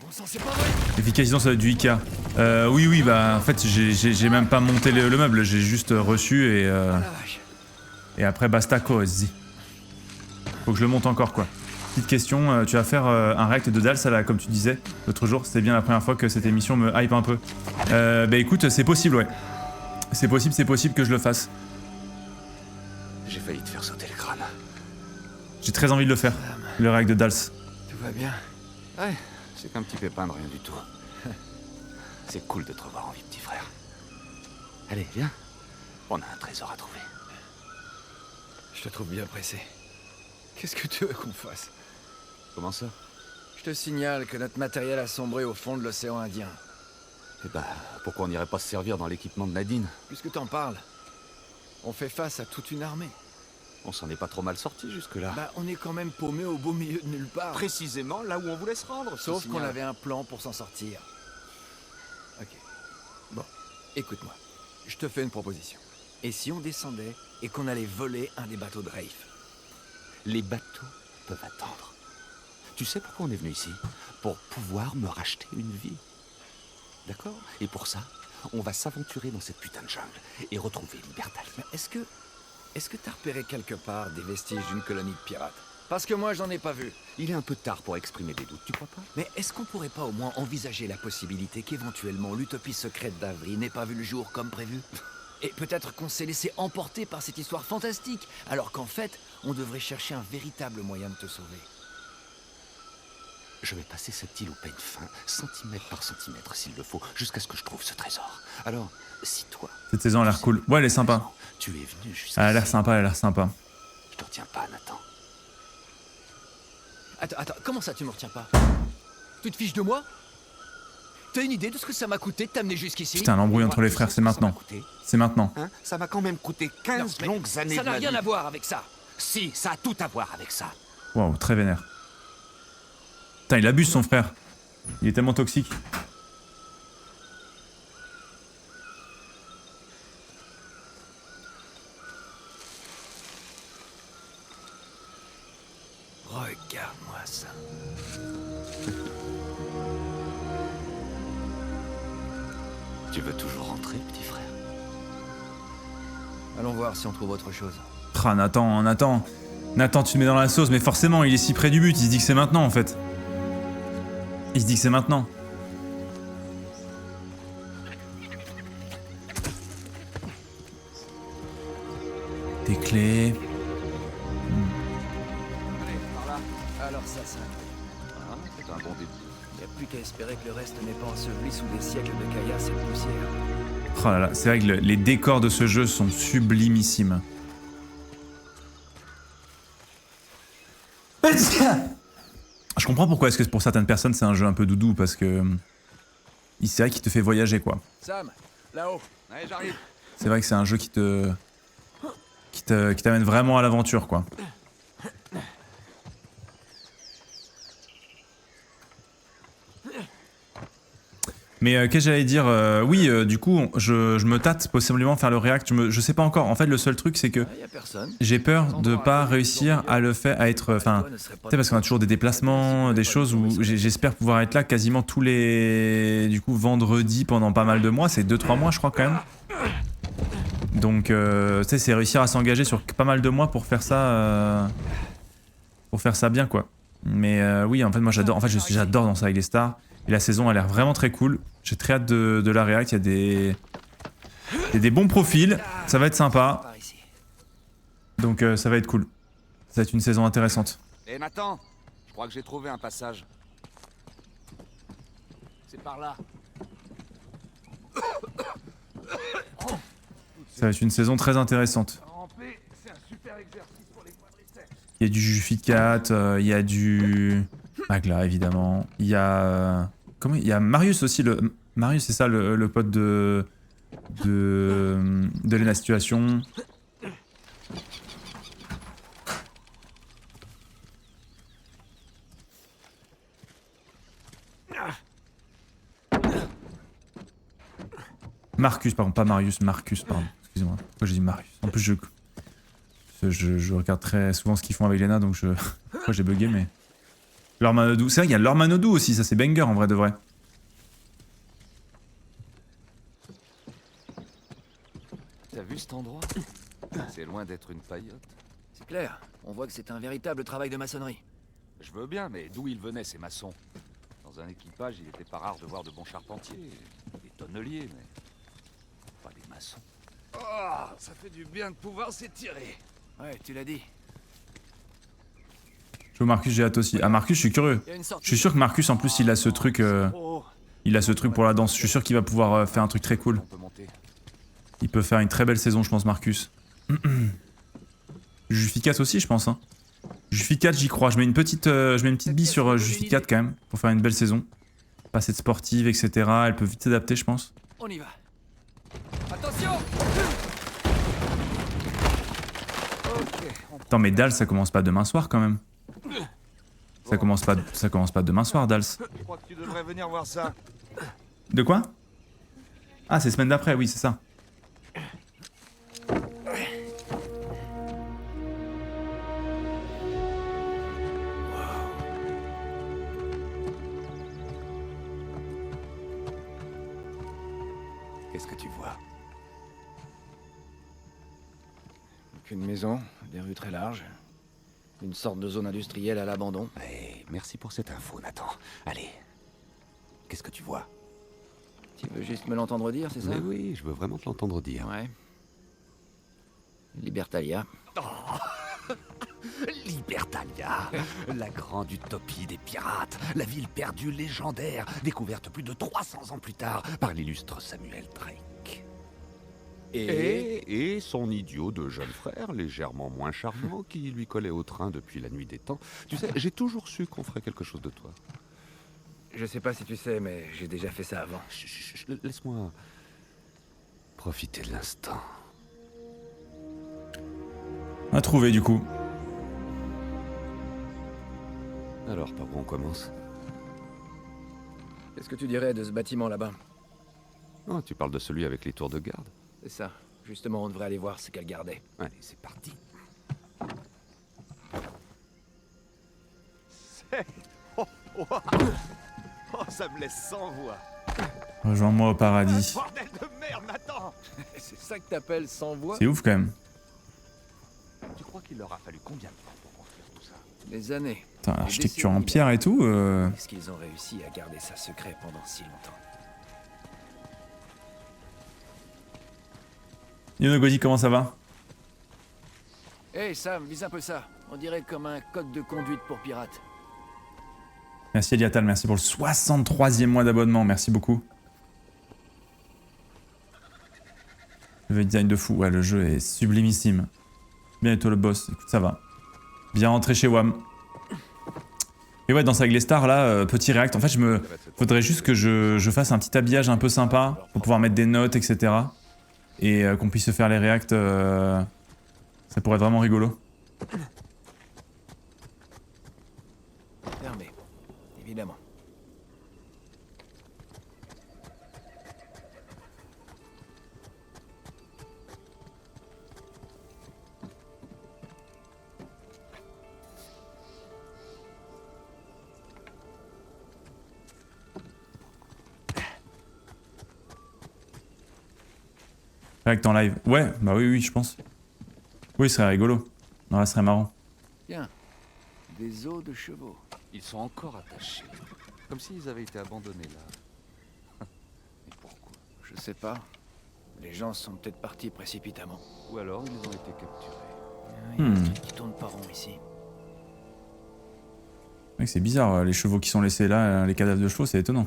Bon sang, c'est pas vrai! Efficacité, ça doit être du Ikea. Oui, bah en fait, j'ai même pas monté le meuble, j'ai juste reçu et après basta cosy. Faut que je le monte encore quoi. Petite question, tu vas faire un react de Dals là, comme tu disais l'autre jour, c'était bien la première fois que cette émission me hype un peu. Bah écoute, c'est possible, ouais. C'est possible que je le fasse. J'ai failli te faire sauter le crâne. J'ai très envie de le faire, le react de Dals. Tout va bien? Ouais, c'est qu'un petit pépin de rien du tout. C'est cool de te revoir en vie, petit frère. Allez, viens. On a un trésor à trouver. Je te trouve bien pressé. Qu'est-ce que tu veux qu'on fasse? Comment ça? Je te signale que notre matériel a sombré au fond de l'océan Indien. Eh ben, pourquoi on n'irait pas se servir dans l'équipement de Nadine? Puisque t'en parles, on fait face à toute une armée. On s'en est pas trop mal sorti jusque-là. Bah, on est quand même paumé au beau milieu de nulle part. Précisément là où on voulait se rendre. Sauf qu'on avait un plan pour s'en sortir. Ok. Bon, écoute-moi. Je te fais une proposition. Et si on descendait et qu'on allait voler un des bateaux de Rafe? Les bateaux peuvent attendre. Tu sais pourquoi on est venu ici? Pour pouvoir me racheter une vie. D'accord? Et pour ça, on va s'aventurer dans cette putain de jungle et retrouver Libertal. Mais est-ce que t'as repéré quelque part des vestiges d'une colonie de pirates? Parce que moi, j'en ai pas vu. Il est un peu tard pour exprimer des doutes, tu crois pas? Mais est-ce qu'on pourrait pas au moins envisager la possibilité qu'éventuellement l'utopie secrète d'Avry n'ait pas vu le jour comme prévu? Et peut-être qu'on s'est laissé emporter par cette histoire fantastique, alors qu'en fait, on devrait chercher un véritable moyen de te sauver. Je vais passer cette île au peigne fin, centimètre par centimètre s'il le faut, jusqu'à ce que je trouve ce trésor. Alors, si toi... Cette saison a l'air cool. Ouais, elle est sympa. Tu es venu jusqu'ici. Elle a l'air sympa. Je te retiens pas, Nathan. Attends, comment ça tu me retiens pas? Tu te fiches de moi? T'as une idée de ce que ça m'a coûté de t'amener jusqu'ici? Putain, l'embrouille entre les frères, c'est maintenant. C'est maintenant. Hein? Ça m'a quand même coûté 15 longues années ça de n'a ma rien vie. à voir avec ça. Si, ça a tout à voir avec ça. Waouh, très vénère. Putain, il abuse son frère. Il est tellement toxique. Regarde-moi ça. Tu veux toujours rentrer, petit frère? Allons voir si on trouve autre chose. Ah, Nathan, Nathan. Nathan, tu te mets dans la sauce, mais forcément, il est si près du but. Il se dit que c'est maintenant, en fait. Il se dit que c'est maintenant. Des clés. Allez, par là. Alors ça, Ah, c'est un bon début. Il n'y a plus qu'à espérer que le reste n'est pas enseveli sous des siècles de caillasse et de poussière. Oh là là, c'est vrai que les décors de ce jeu sont sublimissimes. Je comprends pourquoi est-ce que pour certaines personnes c'est un jeu un peu doudou, parce que c'est vrai qu'il te fait voyager quoi. Sam, là-haut. Allez, j'arrive. C'est vrai que c'est un jeu qui t'amène vraiment à l'aventure quoi. Mais qu'est-ce que j'allais dire oui, du coup, je me tâte possiblement faire le react. Je sais pas encore. En fait, le seul truc, c'est que Y a personne. j'ai peur de pas réussir à le faire, à être. Enfin, tu sais, parce qu'on a toujours des déplacements, des choses où j'espère pouvoir être là quasiment tous les. Du coup, vendredis pendant pas mal de mois. C'est 2-3 mois, je crois, quand même. Donc, tu sais, c'est réussir à s'engager sur pas mal de mois pour faire ça. Pour faire ça bien, quoi. Mais oui, en fait, moi, j'adore. En fait, j'adore Danser avec les stars. Et la saison a l'air vraiment très cool. J'ai très hâte de la réact. Il y a des bons profils. Ça va être sympa. Par ici. Donc ça va être cool. Ça va être une saison intéressante. Eh Nathan, je crois que j'ai trouvé un passage. C'est par là. Ça va être une saison très intéressante. Ramper, c'est un super exercice pour les quadriceps. Il y a du Juficat, il y a du Magla évidemment. Il y a comment il y a Marius aussi Marius c'est ça le pote de Lena Situation. Marcus, pardon, pas Marius, Marcus, pardon. Excusez-moi. Pourquoi j'ai dit Marius? En plus, je regarde très souvent ce qu'ils font avec Lena, donc je crois j'ai bugué, mais. Lormanodou. C'est vrai qu'il y a Lormanodou aussi, ça c'est banger en vrai de vrai. T'as vu cet endroit? C'est loin d'être une paillote. C'est clair. On voit que c'est un véritable travail de maçonnerie. Je veux bien, mais d'où ils venaient ces maçons? Dans un équipage, il était pas rare de voir de bons charpentiers, des tonneliers, mais pas des maçons. Oh, ça fait du bien de pouvoir s'étirer. Ouais, tu l'as dit. Je vois Marcus, j'ai hâte aussi. Ah Marcus, je suis curieux. Il y a une sortie. Je suis sûr que Marcus en plus il a ce truc, il a ce truc pour la danse. Je suis sûr qu'il va pouvoir faire un truc très cool. On peut monter. Il peut faire une très belle saison, je pense, Marcus. Juficat aussi, je pense. Hein. Juficat, j'y crois. Je mets une petite bille sur Juficat quand même pour faire une belle saison. Pas cette sportive, etc. Elle peut vite s'adapter, je pense. On y va. Attention. Attends, mais Dals, ça commence pas demain soir quand même. Ça commence pas demain soir, Dals. Je crois que tu devrais venir voir ça. De quoi? Ah, c'est semaine d'après, oui, c'est ça. Qu'est-ce que tu vois? Aucune maison, des rues très larges. Une sorte de zone industrielle à l'abandon. Eh, merci pour cette info, Nathan. Allez. Qu'est-ce que tu vois? Tu veux juste me l'entendre dire, c'est ça? Mais oui, je veux vraiment te l'entendre dire. Ouais. Libertalia. Libertalia, la grande utopie des pirates, la ville perdue légendaire, découverte plus de 300 ans plus tard par l'illustre Samuel Drake. Et son idiot de jeune frère, légèrement moins charmant, qui lui collait au train depuis la nuit des temps. Tu sais, j'ai toujours su qu'on ferait quelque chose de toi. Je sais pas si tu sais, mais j'ai déjà fait ça avant. Chut, chut, chut, laisse-moi profiter de l'instant. On a trouvé du coup. Alors, par où on commence? Qu'est-ce que tu dirais de ce bâtiment là-bas? Oh, tu parles de celui avec les tours de garde? C'est ça. Justement, on devrait aller voir ce qu'elle gardait. Allez, c'est parti. Oh, ça me laisse sans voix. Rejoins-moi au paradis. Bordel de merde, Nathan! C'est ça que t'appelles sans voix? C'est ouf quand même. Tu crois qu'il leur a fallu combien de temps pour construire tout ça? Des années. Putain, Des architecture en décennies, pierre et tout. Est-ce qu'ils ont réussi à garder ça secret pendant si longtemps? Yonogodi, comment ça va? Hey Sam, vise un peu ça. On dirait comme un code de conduite pour pirates. Merci Eliatal, merci pour le 63e mois d'abonnement, merci beaucoup. Le design de fou, ouais, le jeu est sublimissime. Bien et toi le boss, écoute, ça va. Bien rentré chez WAM. Et ouais, dans Saga les Stars, là, petit react. En fait, faudrait juste que je fasse un petit habillage un peu sympa pour pouvoir mettre des notes, etc. Et qu'on puisse se faire les reacts. Ça pourrait être vraiment rigolo. Fermé. Évidemment. React en live. Ouais, bah oui, je pense. Oui, ce serait rigolo. Non, là, ce serait marrant. Tiens. Des os de chevaux. Ils sont encore attachés. Comme s'ils avaient été abandonnés là. Et pourquoi? Je sais pas. Les gens sont peut-être partis précipitamment. Ou alors ils ont été capturés. Il y a des trucs qui tournent pas rond ici. Ouais, c'est bizarre, les chevaux qui sont laissés là, les cadavres de chevaux, c'est étonnant.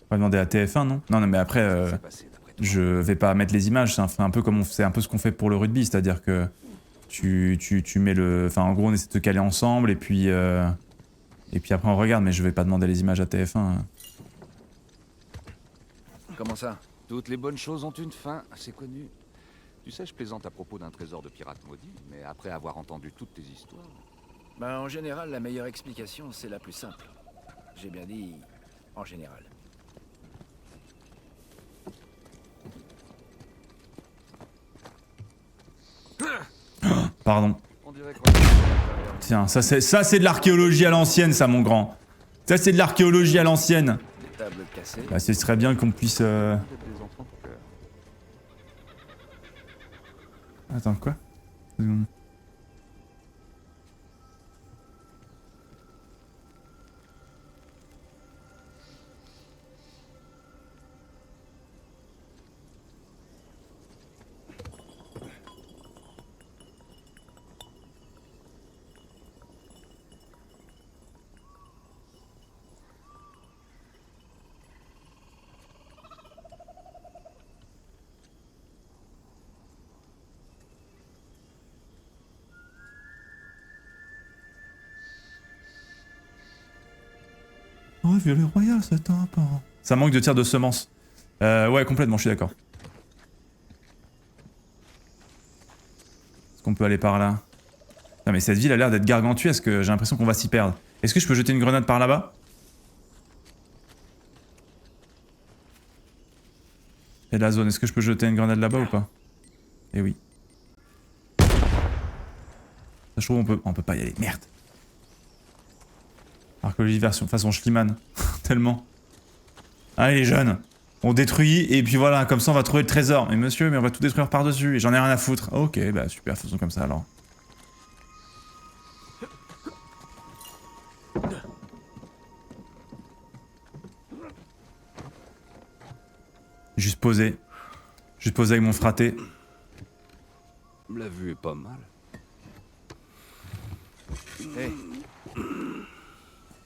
On va demander à TF1, non? Non, mais après, C'est passé, d'après toi. je vais pas mettre les images, c'est un peu comme c'est un peu ce qu'on fait pour le rugby, c'est-à-dire que tu mets le... Enfin, en gros, on essaie de te caler ensemble, et puis après on regarde, mais je vais pas demander les images à TF1. Comment ça? Toutes les bonnes choses ont une fin, c'est connu. Tu sais, je plaisante à propos d'un trésor de pirate maudit, mais après avoir entendu toutes tes histoires... Ben, en général, la meilleure explication, c'est la plus simple. J'ai bien dit en général. Pardon. On dirait qu'on... Tiens, ça c'est de l'archéologie à l'ancienne, ça, mon grand. Ça, c'est de l'archéologie à l'ancienne. Des tables cassées. Bah, ce serait bien qu'on puisse... des enfants pour que... Attends, quoi? 2 secondes. Oh, violet royal, ça tape. Ça manque de tir de semence. Ouais, complètement, je suis d'accord. Est-ce qu'on peut aller par là? Non, mais cette ville a l'air d'être gargantuesque, j'ai l'impression qu'on va s'y perdre. Est-ce que je peux jeter une grenade par là-bas? Et la zone, est-ce que je peux jeter une grenade là-bas ou pas? Eh oui. Ça, je trouve on peut pas y aller. Merde. Archéologie version façon Schliemann. Tellement. Allez les jeunes, on détruit et puis voilà, comme ça on va trouver le trésor. Mais monsieur, mais on va tout détruire par-dessus et j'en ai rien à foutre. Ok, bah super, faisons comme ça alors. Juste poser. Juste poser avec mon fraté. La vue est pas mal. Hey.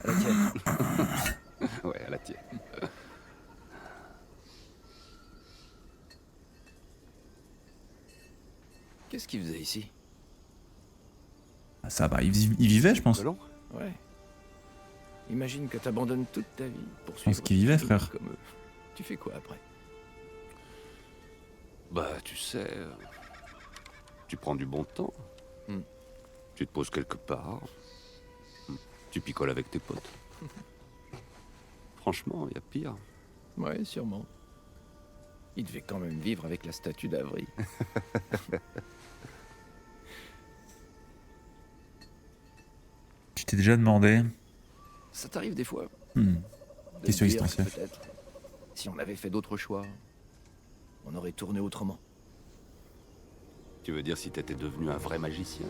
À la tienne. Ouais, à la tienne. Qu'est-ce qu'il faisait ici? Ah, ça va, il vivait je pense. Selon? Ouais. Imagine que t'abandonnes toute ta vie pour pense suivre qu'il vivait, des trucs frère. comme eux. Tu fais quoi après? Bah, tu sais... Tu prends du bon temps. Hmm. Tu te poses quelque part. Tu picoles avec tes potes. Franchement, il y a pire. Ouais, sûrement. Il devait quand même vivre avec la statue d'Avry. Tu t'es déjà demandé. Ça t'arrive des fois Hmm. de Question dire, existentielle. peut-être, si on avait fait d'autres choix, on aurait tourné autrement. Tu veux dire si t'étais devenu un vrai magicien?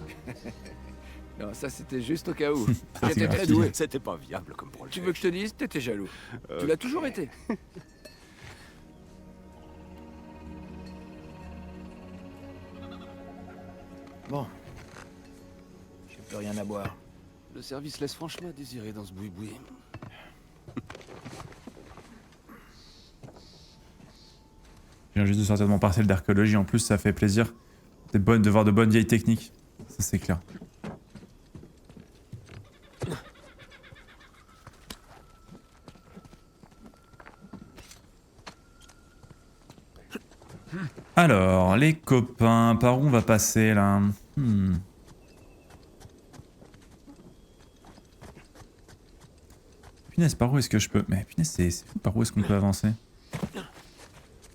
Non, ça c'était juste au cas où. Ah, J'étais c'est très gratuit. doué. C'était pas viable comme projet. Tu veux que je te dise, t'étais jaloux. Tu l'as toujours été. Bon. J'ai plus rien à boire. Le service laisse franchement à désirer dans ce boui-boui. Je viens juste de sortir de mon partiel d'archéologie, en plus ça fait plaisir de voir de bonnes vieilles techniques. Ça c'est clair. Alors, les copains, par où on va passer là? Punaise, par où est-ce que je peux... Mais punaise, c'est fou, par où est-ce qu'on peut avancer?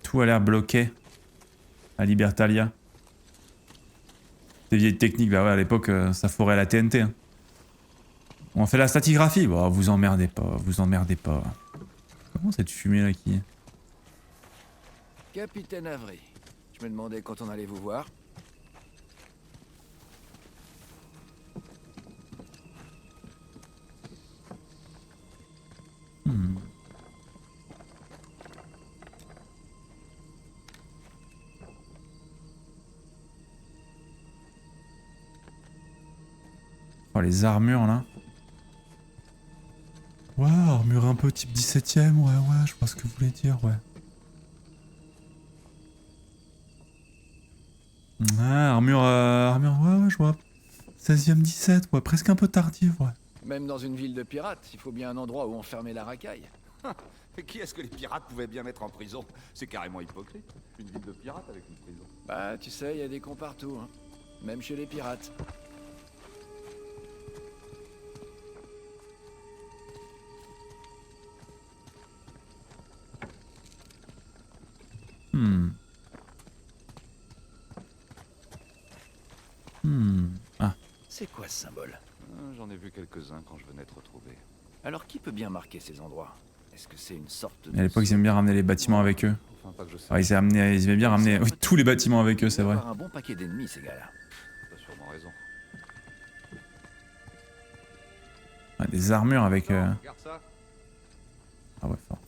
Tout a l'air bloqué à Libertalia. Des vieilles techniques, bah ouais, à l'époque, ça fourrait la TNT. Hein. On fait la stratigraphie. Bon, vous emmerdez pas, vous emmerdez pas. Comment cette fumée là qui est? Capitaine Avry. Je me demandais quand on allait vous voir. Oh, les armures là. Ouais, armure un peu type 17ème, ouais, je vois ce que vous voulez dire, ouais. Ouais, armure, ouais, je vois. 16ème 17, ouais, presque un peu tardive, ouais. Même dans une ville de pirates, il faut bien un endroit où enfermer la racaille. Et qui est-ce que les pirates pouvaient bien mettre en prison? C'est carrément hypocrite. Une ville de pirates avec une prison. Bah, tu sais, il y a des cons partout, hein. Même chez les pirates. Ah, C'est quoi ce symbole? J'en ai vu quelques-uns quand je venais te retrouver. Alors qui peut bien marquer ces endroits? Est-ce que c'est une sorte de... à l'époque, ils aimaient bien ramener les bâtiments avec eux. Enfin, pas que je sais. Ah, ils aimaient bien ramener oui, tous les bâtiments avec eux, c'est vrai. Avoir un bon paquet d'ennemis, ces gars-là. T'as sûrement raison. Ouais, des armures avec... Regarde ça. Ah ouais, fort.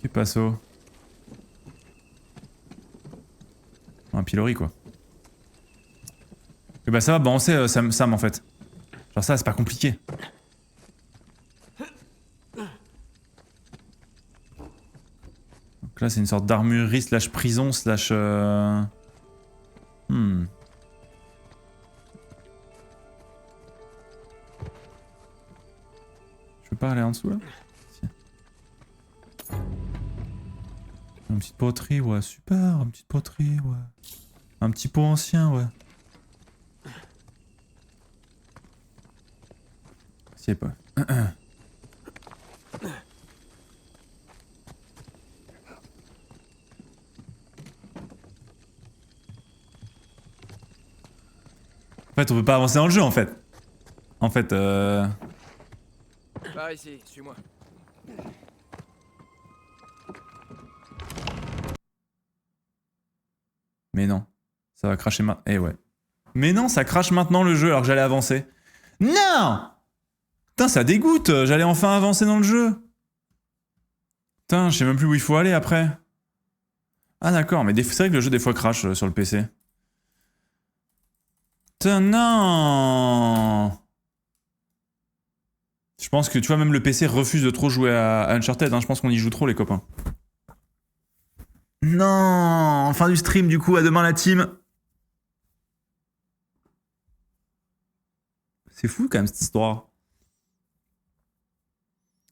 Que passo? Un pilori, quoi. Et bah ça va balancer Sam en fait. Genre ça, c'est pas compliqué. Donc là, c'est une sorte d'armurerie slash prison slash... Je peux pas aller en dessous là? Si. Une petite poterie, ouais, super, une petite poterie, ouais. Un petit pot ancien, ouais. C'est pas. En fait, on peut pas avancer dans le jeu, en fait. En fait, Par ici, suis-moi. Mais non. Ça va cracher maintenant. Eh ouais. Mais non, ça crache maintenant le jeu alors que j'allais avancer. Non! Putain, ça dégoûte. J'allais enfin avancer dans le jeu. Putain, je sais même plus où il faut aller après. Ah d'accord, mais c'est vrai que le jeu des fois crache sur le PC. Putain, non! Je pense que, tu vois, même le PC refuse de trop jouer à Uncharted. Hein. Je pense qu'on y joue trop, les copains. Non! Fin du stream, du coup. À demain, la team. C'est fou, quand même, cette histoire.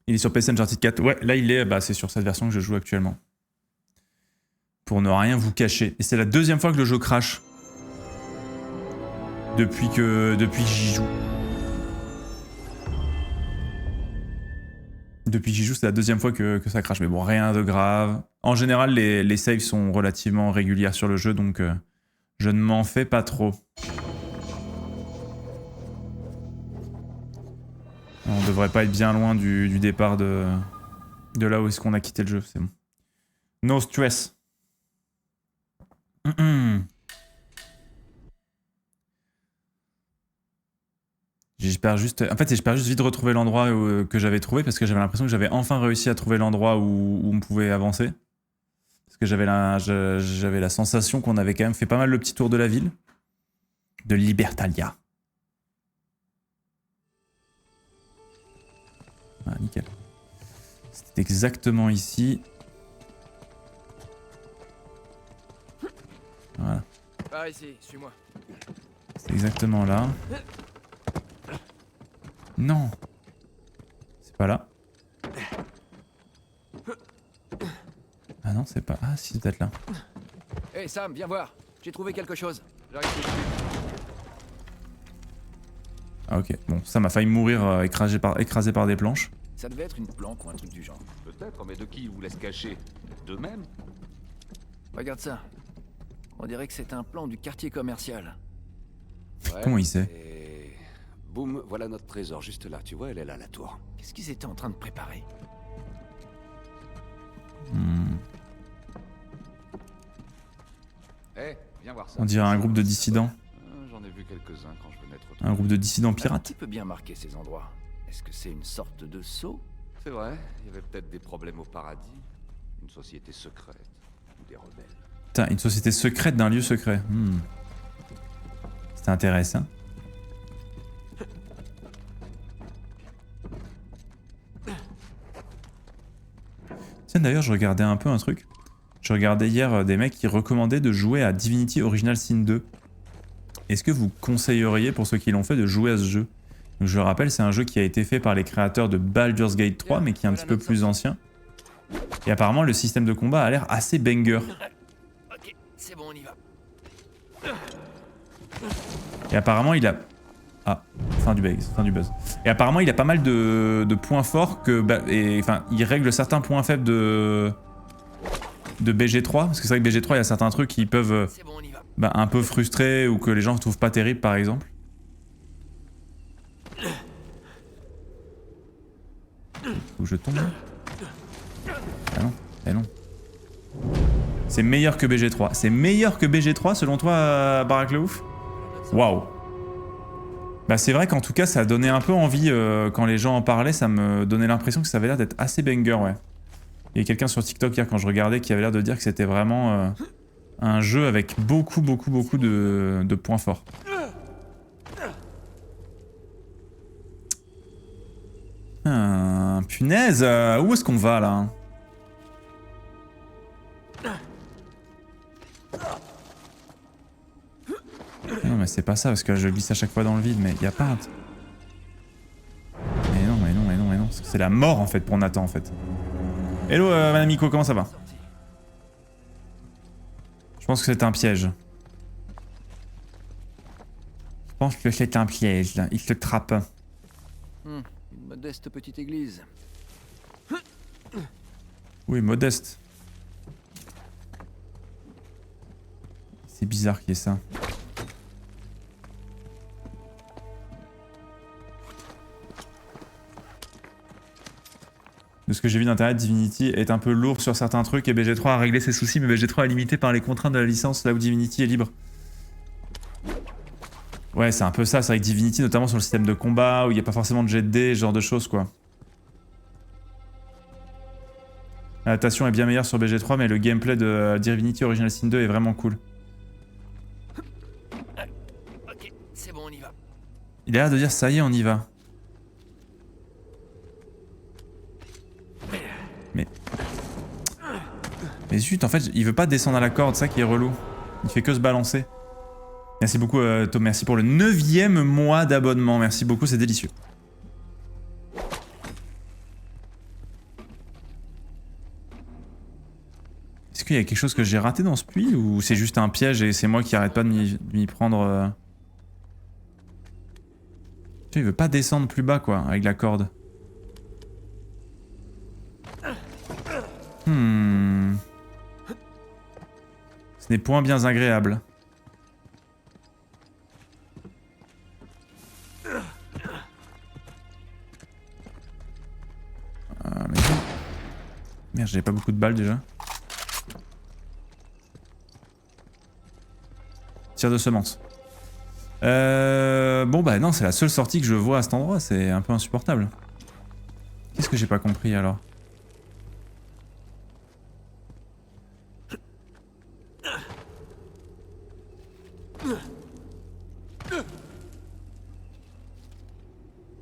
Il est sur PC Uncharted 4. Ouais, là, il est... Bah, c'est sur cette version que je joue actuellement. Pour ne rien vous cacher. Et c'est la deuxième fois que le jeu crache. Depuis que j'y joue. Depuis que j'y joue, c'est la deuxième fois que ça crache. Mais bon, rien de grave. En général, les saves sont relativement régulières sur le jeu, donc je ne m'en fais pas trop. On devrait pas être bien loin du départ de là où est-ce qu'on a quitté le jeu, c'est bon. No stress. J'espère juste vite retrouver l'endroit que j'avais trouvé parce que j'avais l'impression que j'avais enfin réussi à trouver l'endroit où on pouvait avancer. Parce que j'avais la sensation qu'on avait quand même fait pas mal le petit tour de la ville. De Libertalia. Ah, nickel. C'était exactement ici. Voilà. Par ici, suis-moi. C'est exactement là. Non. C'est pas là. Ah non, c'est pas... Ah si, c'est peut-être là. Hey Sam, viens voir. J'ai trouvé quelque chose. J'arrive tout de suite. Ah ok, bon, ça m'a failli mourir écrasé par des planches. Ça devait être une planque ou un truc du genre. Peut-être, mais de qui ils vous laissent cacher? D'eux-mêmes? Regarde ça. On dirait que c'est un plan du quartier commercial. Ouais. Comment il sait? Et... boum, voilà notre trésor, juste là. Tu vois, elle est là, la tour. Qu'est-ce qu'ils étaient en train de préparer? Eh, viens voir ça. On dirait un groupe de dissidents. J'en ai vu quelques-uns quand je venais trop. Un groupe de dissidents Un pirates. petit peu bien marqué ces endroits. Est-ce que c'est une sorte de sceau? C'est vrai, il y avait peut-être des problèmes au paradis. Une société secrète. Ou des rebelles. Putain, une société secrète d'un lieu secret. C'est intéressant. Tiens, d'ailleurs, je regardais un peu un truc. Je regardais hier des mecs qui recommandaient de jouer à Divinity Original Sin 2. Est-ce que vous conseilleriez, pour ceux qui l'ont fait, de jouer à ce jeu? Donc, je le rappelle, c'est un jeu qui a été fait par les créateurs de Baldur's Gate 3, mais qui est un petit peu plus ancien. Et apparemment, le système de combat a l'air assez banger. Ok, c'est bon, on y va. Et apparemment, il a... Ah, fin du buzz. Et apparemment, il a pas mal de points forts que... Et, enfin, il règle certains points faibles de BG3. Parce que c'est vrai que BG3, il y a certains trucs qui peuvent C'est bon, on y va. un peu frustrer ou que les gens trouvent pas terribles, par exemple. Où je tombe là? Ah non, ah non. C'est meilleur que BG3. C'est meilleur que BG3 selon toi, Barak le Ouf? Waouh. Bah c'est vrai qu'en tout cas ça a donné un peu envie quand les gens en parlaient, ça me donnait l'impression que ça avait l'air d'être assez banger, ouais. Il y a quelqu'un sur TikTok hier quand je regardais qui avait l'air de dire que c'était vraiment un jeu avec beaucoup de points forts. Punaise, où est-ce qu'on va là? Non mais c'est pas ça parce que je glisse à chaque fois dans le vide, mais y a pas... Mais non. C'est la mort en fait pour Nathan en fait. Hello Madame Miko, comment ça va? Je pense que c'est un piège. Je pense que c'est un piège là, il se trappe. Une modeste petite église. Oui, modeste. C'est bizarre qu'il y ait ça. De ce que j'ai vu d'internet, Divinity est un peu lourd sur certains trucs et BG3 a réglé ses soucis, mais BG3 est limité par les contraintes de la licence là où Divinity est libre. Ouais, c'est un peu ça, c'est avec Divinity, notamment sur le système de combat, où il n'y a pas forcément de jet de dés, ce genre de choses quoi. L'adaptation est bien meilleure sur BG3, mais le gameplay de Divinity Original Sin 2 est vraiment cool. Ok, c'est bon, on y va. Il a l'air de dire ça y est, on y va. Mais zut, en fait, il veut pas descendre à la corde, ça qui est relou. Il fait que se balancer. Merci beaucoup, Tom, merci pour le 9e mois d'abonnement. Merci beaucoup, c'est délicieux. Est-ce qu'il y a quelque chose que j'ai raté dans ce puits ou c'est juste un piège et c'est moi qui arrête pas de m'y prendre Il veut pas descendre plus bas, quoi, avec la corde. Ce n'est point bien agréable. Mais... Merde, j'avais pas beaucoup de balles déjà. Tir de semence. Bon bah non, c'est la seule sortie que je vois à cet endroit, c'est un peu insupportable. Qu'est-ce que j'ai pas compris alors?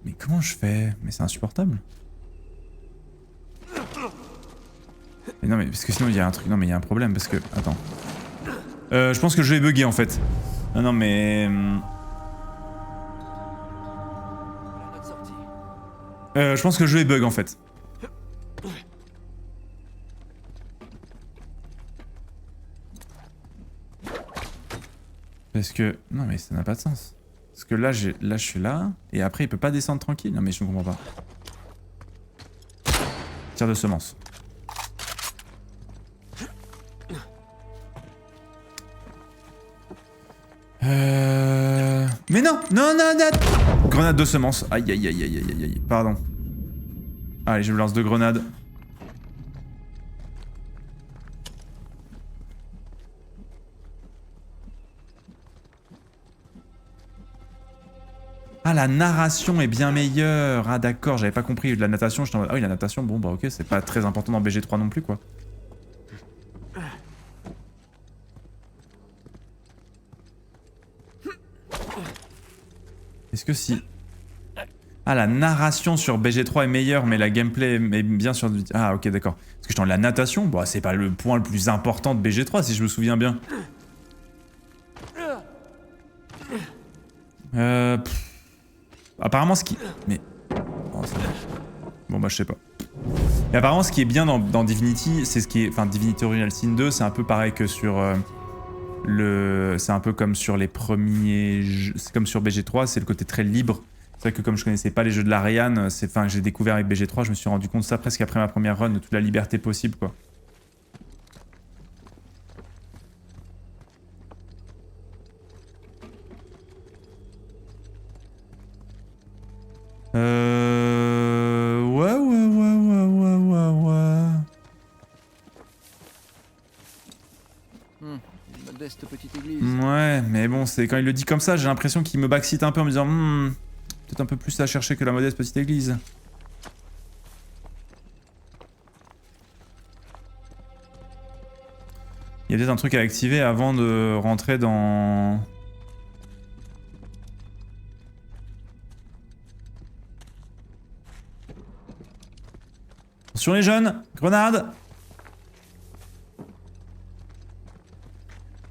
Mais comment je fais? Mais c'est insupportable. Mais non mais parce que sinon il y a un truc, non mais il y a un problème parce que... Attends. Je pense que le jeu est bugué en fait. Non non mais... je pense que le jeu est bug en fait. Parce que... Non mais ça n'a pas de sens. Parce que là, je suis là, et après il peut pas descendre tranquille. Non mais je ne comprends pas. Tir de semence. Mais non, non, non, non. Grenade de semence. Aïe, aïe, aïe, aïe, aïe, aïe. Pardon. Allez, je me lance 2 grenades. Ah, la narration est bien meilleure. Ah, d'accord, j'avais pas compris. La natation, j'étais en mode... Ah oui, la natation, bon, bah ok, c'est pas très important dans BG3 non plus, quoi. Est-ce que si... Ah, la narration sur BG3 est meilleure, mais la gameplay est bien sur... Ah, ok, d'accord. Parce que j'étais en la natation, bah, c'est pas le point le plus important de BG3, si je me souviens bien. Apparemment, ce qui... Mais... Oh, bon, bah, je sais pas. Mais apparemment, ce qui est bien dans Divinity, c'est ce qui est... Enfin, Divinity Original Sin 2, c'est un peu pareil que sur... C'est un peu comme sur les premiers jeux... C'est comme sur BG3, c'est le côté très libre. C'est vrai que comme je connaissais pas les jeux de l'Ariane, enfin, j'ai découvert avec BG3, je me suis rendu compte de ça presque après ma première run, de toute la liberté possible, quoi. Une modeste petite église. Ouais, mais bon, c'est quand il le dit comme ça, j'ai l'impression qu'il me backseat un peu en me disant peut-être un peu plus à chercher que la modeste petite église. Il y a peut-être un truc à activer avant de rentrer dans... Attention les jeunes, grenade!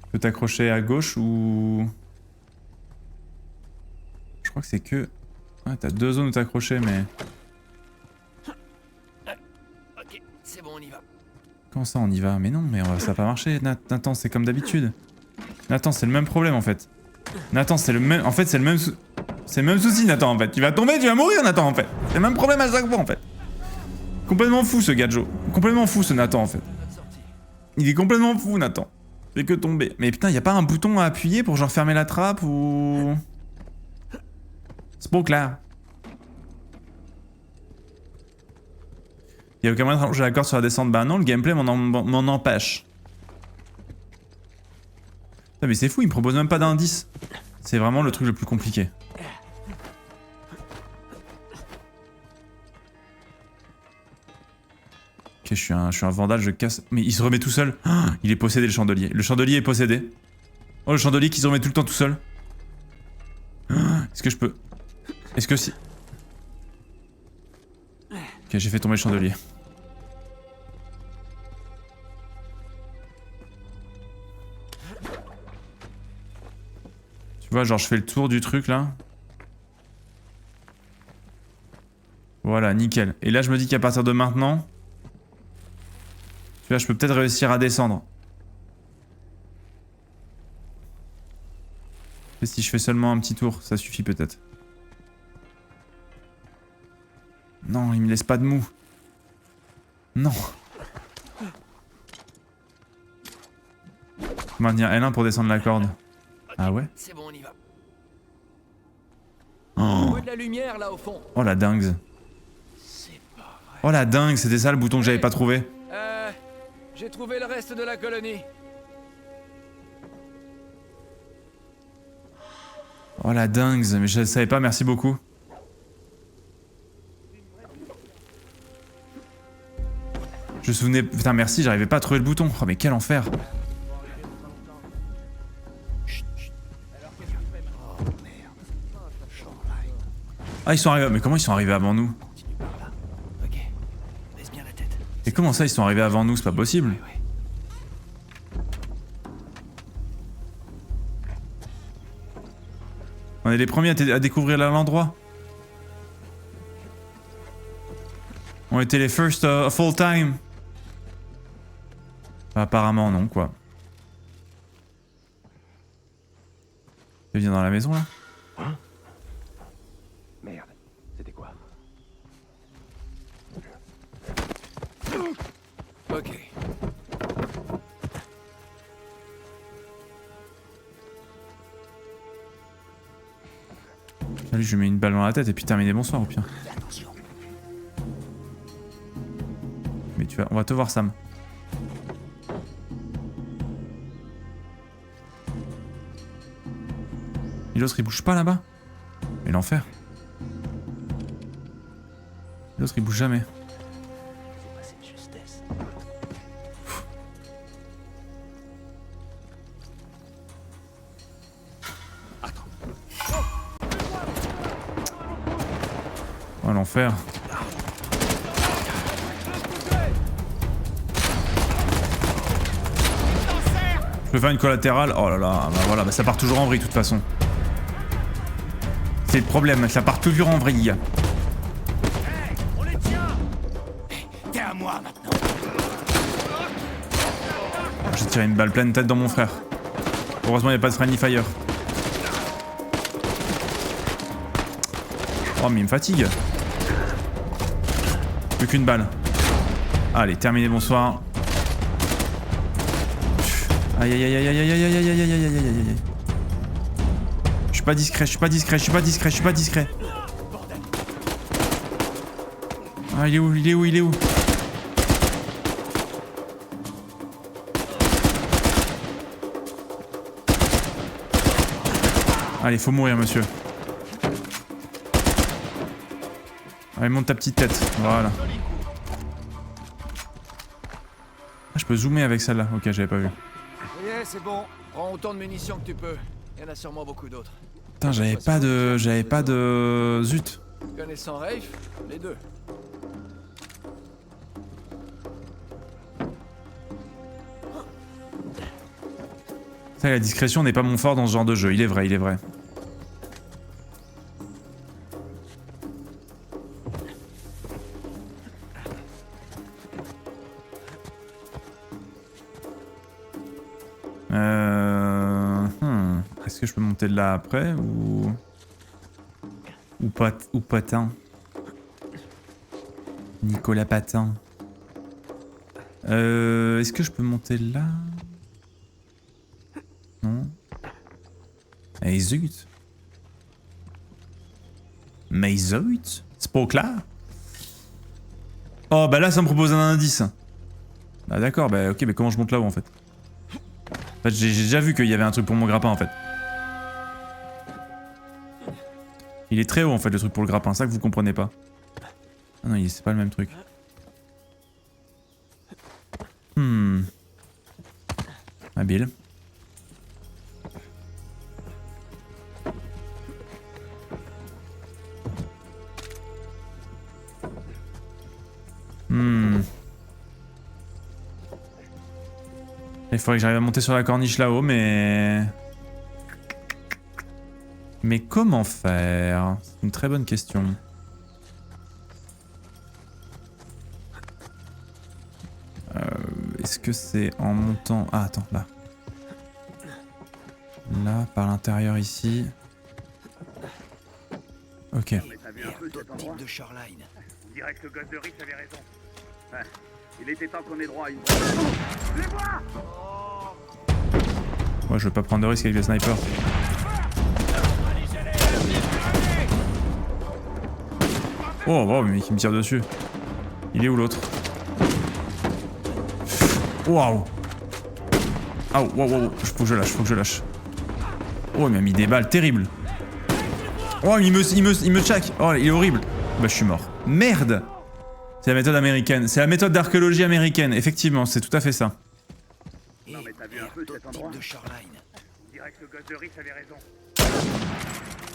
Tu peux t'accrocher à gauche ou... Je crois que c'est que... Ouais, t'as 2 zones où t'accrocher, mais... Ok, c'est bon, on y va. Comment ça on y va? Mais non, mais ça va pas marcher, Nathan, c'est comme d'habitude. Nathan, c'est le même problème en fait. Nathan, c'est le même... En fait, c'est le même... C'est le même souci, Nathan, en fait. Tu vas tomber, tu vas mourir, Nathan, en fait. C'est le même problème à chaque fois, en fait. Complètement fou, ce Gadjo. Complètement fou, ce Nathan, en fait. Il est complètement fou, Nathan. Il fait que tomber. Mais putain, y a pas un bouton à appuyer pour genre fermer la trappe ou... C'est pas clair. Y a aucun moyen de rallonger la corde sur la descente? Bah non, le gameplay m'en empêche. Putain, mais c'est fou, il me propose même pas d'indice. C'est vraiment le truc le plus compliqué. Ok, je suis un vandale, je casse... Mais il se remet tout seul. Oh, il est possédé, le chandelier. Le chandelier est possédé. Oh, le chandelier qui se remet tout le temps tout seul. Oh, est-ce que je peux... Est-ce que si... Ok, j'ai fait tomber le chandelier. Tu vois, genre je fais le tour du truc là. Voilà, nickel. Et là je me dis qu'à partir de maintenant... Tu vois, je peux peut-être réussir à descendre. Et si je fais seulement un petit tour, ça suffit peut-être. Non, il me laisse pas de mou. Non. Faut maintenir L1 pour descendre la corde. Ah ouais? C'est bon, on y va. Oh, On voit de la lumière là au fond. oh la dingue. C'est pas vrai. Oh la dingue, c'était ça le bouton que j'avais pas trouvé. J'ai trouvé le reste de la colonie. Oh la dingue, mais je savais pas, merci beaucoup. Je me souvenais... Putain merci, j'arrivais pas à trouver le bouton. Oh mais quel enfer. Ah ils sont arrivés... Mais comment ils sont arrivés avant nous? Continue par là. Ok. Baisse bien la tête. Et comment ça ils sont arrivés avant nous? C'est pas possible. Ouais. On est les premiers à découvrir l'endroit. On était les first of all time. Bah, apparemment non quoi. Tu viens dans la maison là? Hein? Merde, c'était quoi? Ok. Salut, je lui mets une balle dans la tête et puis terminer bonsoir au pire. Attention. Mais on va te voir Sam. Et l'autre il bouge pas là-bas? Mais l'enfer. L'autre il bouge jamais. C'est passé de justesse. Oh l'enfer. Je peux faire une collatérale? Oh là là, bah voilà, bah ça part toujours en vrille de toute façon. C'est le problème, ça part toujours en vrille. On les tient. T'es à moi maintenant. J'ai tiré une balle pleine tête dans mon frère. Heureusement il n'y a pas de friendly fire. Oh mais il me fatigue. Plus qu'une balle. Allez, terminé, bonsoir. Aïe aïe aïe aïe aïe aïe aïe aïe aïe aïe aïe aïe aïe aïe. Je suis pas discret, je suis pas discret, je suis pas discret, je suis pas discret. Ah il est où, il est où, il est où? Allez, faut mourir monsieur. Allez, monte ta petite tête, voilà. Ah, je peux zoomer avec celle-là, ok j'avais pas vu. Ça y est, c'est bon. Prends autant de munitions que tu peux. Il y en a sûrement beaucoup d'autres. Putain, j'avais pas de... Zut. Connaissant Rafe, les deux. Ça, la discrétion n'est pas mon fort dans ce genre de jeu, il est vrai, il est vrai. Est-ce que je peux monter de là après ou... Ou Patin. Nicolas Patin. Est-ce que je peux monter là? Non. Mais zut. Mais zut. C'est pas clair. Oh bah là ça me propose un indice. Ah d'accord, bah ok, mais comment je monte là-haut en fait? En fait j'ai déjà vu qu'il y avait un truc pour mon grappin en fait. Il est très haut en fait le truc pour le grappin, ça que vous comprenez pas. Ah non, c'est pas le même truc. Habile. Il faudrait que j'arrive à monter sur la corniche là-haut, mais... Mais comment faire? C'est une très bonne question. Est-ce que c'est en montant... Ah, attends, là. Là, par l'intérieur ici. Ok. D'autres types de shoreline. On dirait que le gosse de Rich avait raison. Ouais, il était temps qu'on ait droit à une... Les vois! Moi je veux pas prendre de risque avec les snipers. Oh, wow, mais qui me tire dessus. Il est où l'autre? Waouh. Ah, wow. Faut que je lâche. Oh, il m'a mis des balles terribles. Oh, il me tchac. Oh, il est horrible. Bah, je suis mort. Merde. C'est la méthode américaine. C'est la méthode d'archéologie américaine. Effectivement, c'est tout à fait ça. Et Non, mais t'as vu un peu cet endroit prototype de Shoreline. On dirait que le gosse de Rhys avait raison.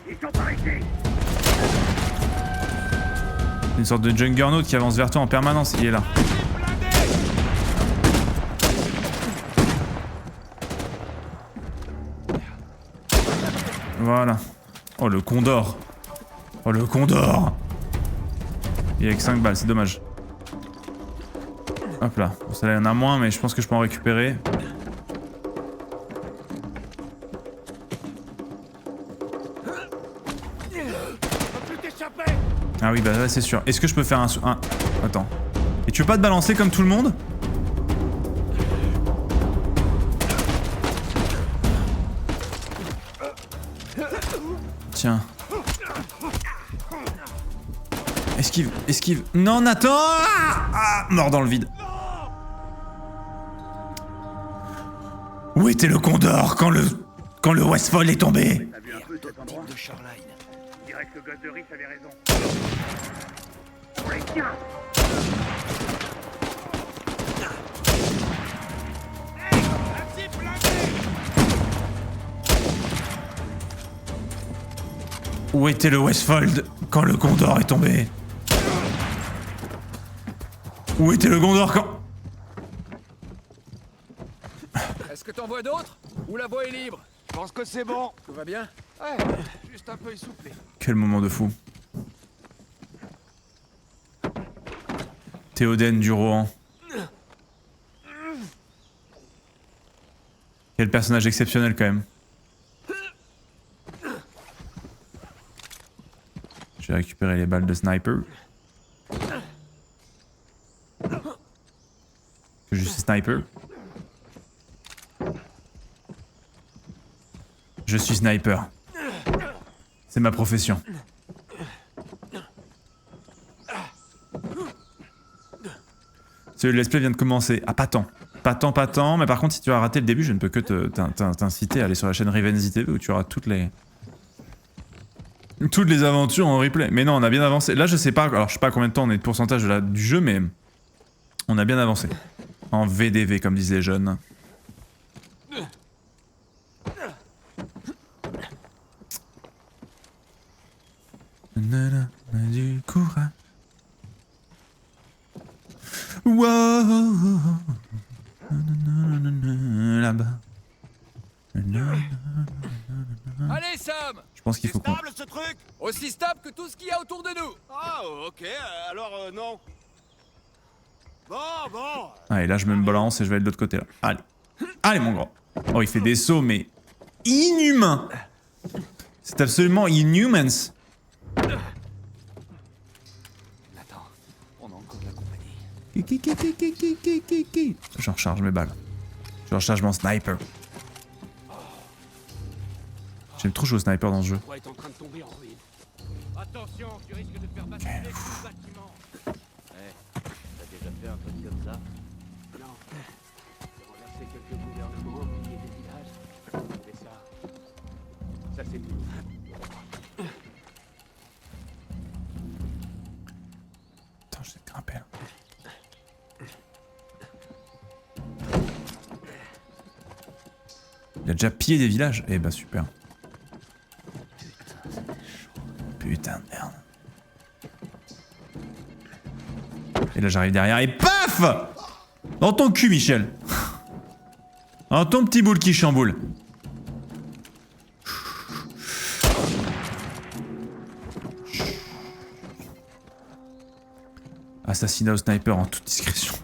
Ils sont par ici. Une sorte de juggernaut qui avance vers toi en permanence. Il est là. Voilà. Oh, le condor. Oh, le condor. Il est avec 5 balles, c'est dommage. Hop là. Bon, ça là, il y en a moins, mais je pense que je peux en récupérer. Ah oui, bah là, c'est sûr. Est-ce que je peux faire un... Attends. Et tu veux pas te balancer comme tout le monde? Tiens. Esquive. Non, Nathan! Mort dans le vide. Où était le condor quand le Westfall est tombé? T'as vu un peu cet endroit Prototype de Shoreline. On dirait que le gosse de Rhys avait raison. Ouais, tiens. Où était le Westfold quand le Condor est tombé? Où était le Gondor quand... Est-ce que t'en vois d'autres? Ou la voie est libre? Je pense que c'est bon. Tout va bien? Ouais, juste un peu essoufflé. Quel moment de fou. Théoden du Rohan. Quel personnage exceptionnel quand même. J'ai récupéré les balles de sniper. Je suis sniper. Je suis sniper. C'est ma profession. Ce let's play vient de commencer. Ah, pas tant. Pas tant, mais par contre, si tu as raté le début, je ne peux que t'inciter à aller sur la chaîne Rivenzi TV où tu auras toutes les aventures en replay. Mais non, on a bien avancé. Là, je sais pas, alors je sais pas combien de temps on est de pourcentage du jeu, mais on a bien avancé. En VDV, comme disent les jeunes. Du courage. Wow. Là-bas. Allez, Sam! Je pense qu'il faut qu'on... Stable ce truc? Aussi stable que tout ce qu'il y a autour de nous! Ah, ok, alors non. Bon. Allez, là je me balance et je vais aller de l'autre côté là. Allez. Allez mon grand. Oh, il fait des sauts mais... inhumains. C'est absolument inhumans. Nathan, on a encore de la compagnie. Je recharge mes balles. Je recharge mon sniper. J'aime trop jouer au sniper dans ce jeu. On est en train de tomber en ruine. Attention, tu risques de te faire basculer tout le bâtiment. T'as déjà fait un truc comme ça? Non. J'ai renversé quelques gouvernements, pillé des villages. Et ça c'est tout. Attends, je vais te grimper là. Il a déjà pillé des villages. Eh bah super. Putain de merde. Et là j'arrive derrière et paf! Dans ton cul, Michel. Dans ton petit boule qui chamboule. Assassinat au sniper en toute discrétion.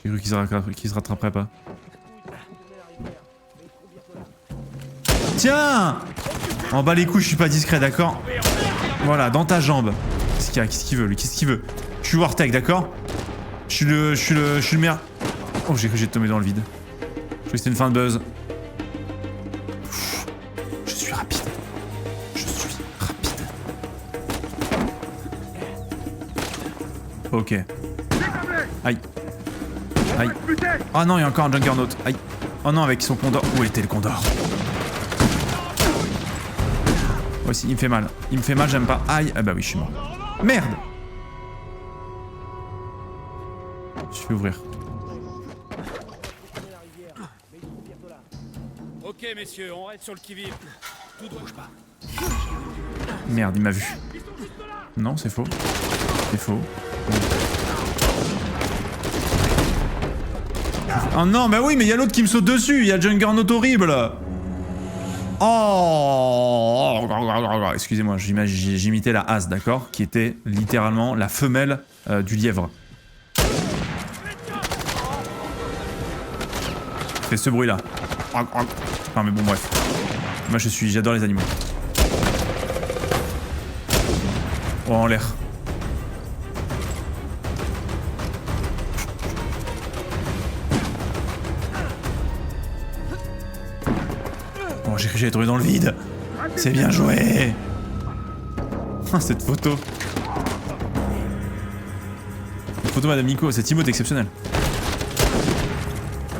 J'ai cru qu'il se rattraperait pas. Tiens! En bas les couilles, je suis pas discret, d'accord? Voilà, dans ta jambe. Qu'est-ce qu'il y a? Qu'est-ce qu'il veut, lui? Qu'est-ce qu'il veut? Je suis Wartech, d'accord? Je suis le meilleur. Oh, j'ai cru que j'étais tombé dans le vide. Je crois que c'était une fin de buzz. Je suis rapide. Je suis rapide. Ok. Aïe. Aïe. Oh non, il y a encore un Juggernaut. Aïe. Oh non, avec son condor. Où était le condor? Ouais, si, il me fait mal. Il me fait mal, j'aime pas. Aïe. Ah bah oui, je suis mort. Merde. Je vais ouvrir. Ok, messieurs, on reste sur le qui-vive. Tout bouge pas. Merde, il m'a vu. Non, c'est faux. C'est faux. Oh non, bah oui, mais il y a l'autre qui me saute dessus. Il y a Juggernaut horrible. Oh, excusez-moi, j'imitais la as, d'accord, qui était littéralement la femelle du lièvre. C'est ce bruit-là. Enfin, mais bon, bref. Moi, j'adore les animaux. Oh, en l'air. Oh, j'ai cru que j'allais tomber dans le vide. C'est bien joué. Oh, cette photo. Cette photo, Madame Nico, cette emote exceptionnelle.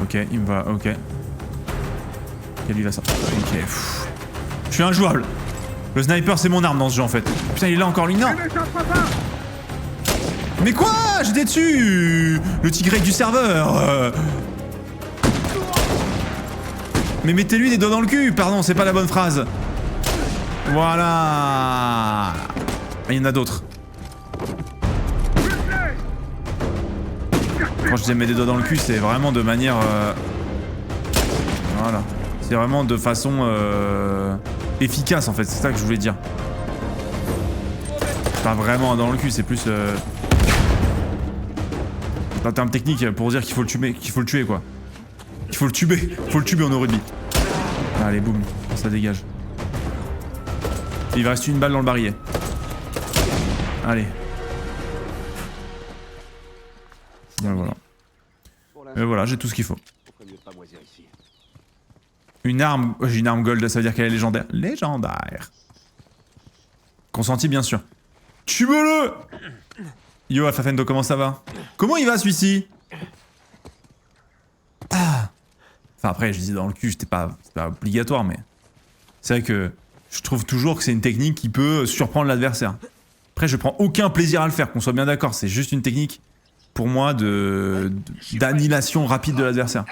Ok, il me va, ok. Ok, lui va ça. Ok, pff. Je suis injouable. Le sniper, c'est mon arme dans ce jeu en fait. Putain, il est là encore lui, non. Mais quoi? J'étais dessus. Le tigrec du serveur. Mais mettez-lui des doigts dans le cul. Pardon, c'est pas la bonne phrase. Voilà. Il y en a d'autres. Quand je disais mettre des doigts dans le cul, c'est vraiment de manière... Voilà. C'est vraiment de façon efficace en fait, c'est ça que je voulais dire. Pas vraiment dans le cul, c'est plus... un terme technique pour dire qu'il faut le tuer, quoi. Il faut le tuer en au rugby. Allez, boum, ça dégage. Il va rester une balle dans le barillet. Allez. Ben voilà. Et voilà, j'ai tout ce qu'il faut. Une arme... J'ai une arme gold, ça veut dire qu'elle est légendaire. Légendaire. Consenti, bien sûr. Tue-le. Yo, Afafendo, comment ça va? Comment il va, celui-ci? Ah. Enfin, après, je disais dans le cul, c'était pas obligatoire, mais... C'est vrai que je trouve toujours que c'est une technique qui peut surprendre l'adversaire. Après, je prends aucun plaisir à le faire, qu'on soit bien d'accord. C'est juste une technique, pour moi, d'annihilation rapide de l'adversaire.